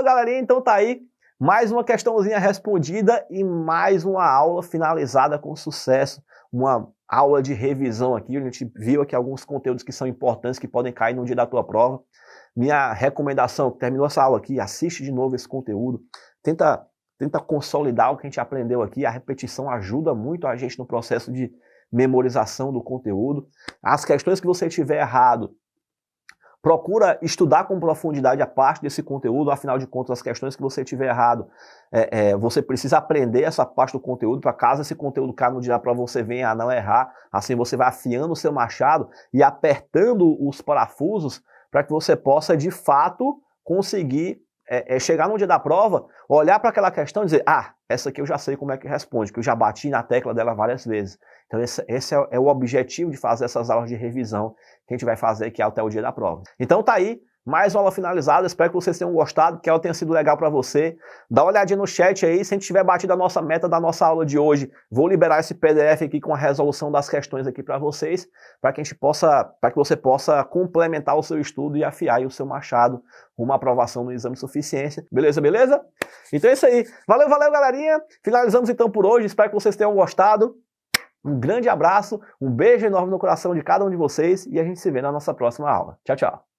galerinha. Então tá aí, mais uma questãozinha respondida e mais uma aula finalizada com sucesso. Uma aula de revisão aqui, a gente viu aqui alguns conteúdos que são importantes, que podem cair no dia da tua prova. Minha recomendação, terminou essa aula aqui, assiste de novo esse conteúdo, tenta consolidar o que a gente aprendeu aqui, a repetição ajuda muito a gente no processo de memorização do conteúdo. As questões que você tiver errado, procura estudar com profundidade a parte desse conteúdo, afinal de contas, as questões que você tiver errado, você precisa aprender essa parte do conteúdo, para caso esse conteúdo caia no dia da prova, você venha a não errar, assim você vai afiando o seu machado e apertando os parafusos para que você possa, de fato, conseguir chegar no dia da prova, olhar para aquela questão e dizer, essa aqui eu já sei como é que responde, que eu já bati na tecla dela várias vezes. Então esse é o objetivo de fazer essas aulas de revisão que a gente vai fazer aqui até o dia da prova. Então tá aí, Mais uma aula finalizada, espero que vocês tenham gostado, que ela tenha sido legal para você. Dá uma olhadinha no chat aí, se a gente tiver batido a nossa meta da nossa aula de hoje, vou liberar esse PDF aqui com a resolução das questões aqui para vocês, para que você possa complementar o seu estudo e afiar aí o seu machado rumo à aprovação no exame de suficiência. Beleza, beleza? Então é isso aí. Valeu, valeu, galerinha. Finalizamos então por hoje, espero que vocês tenham gostado. Um grande abraço, um beijo enorme no coração de cada um de vocês e a gente se vê na nossa próxima aula. Tchau, tchau.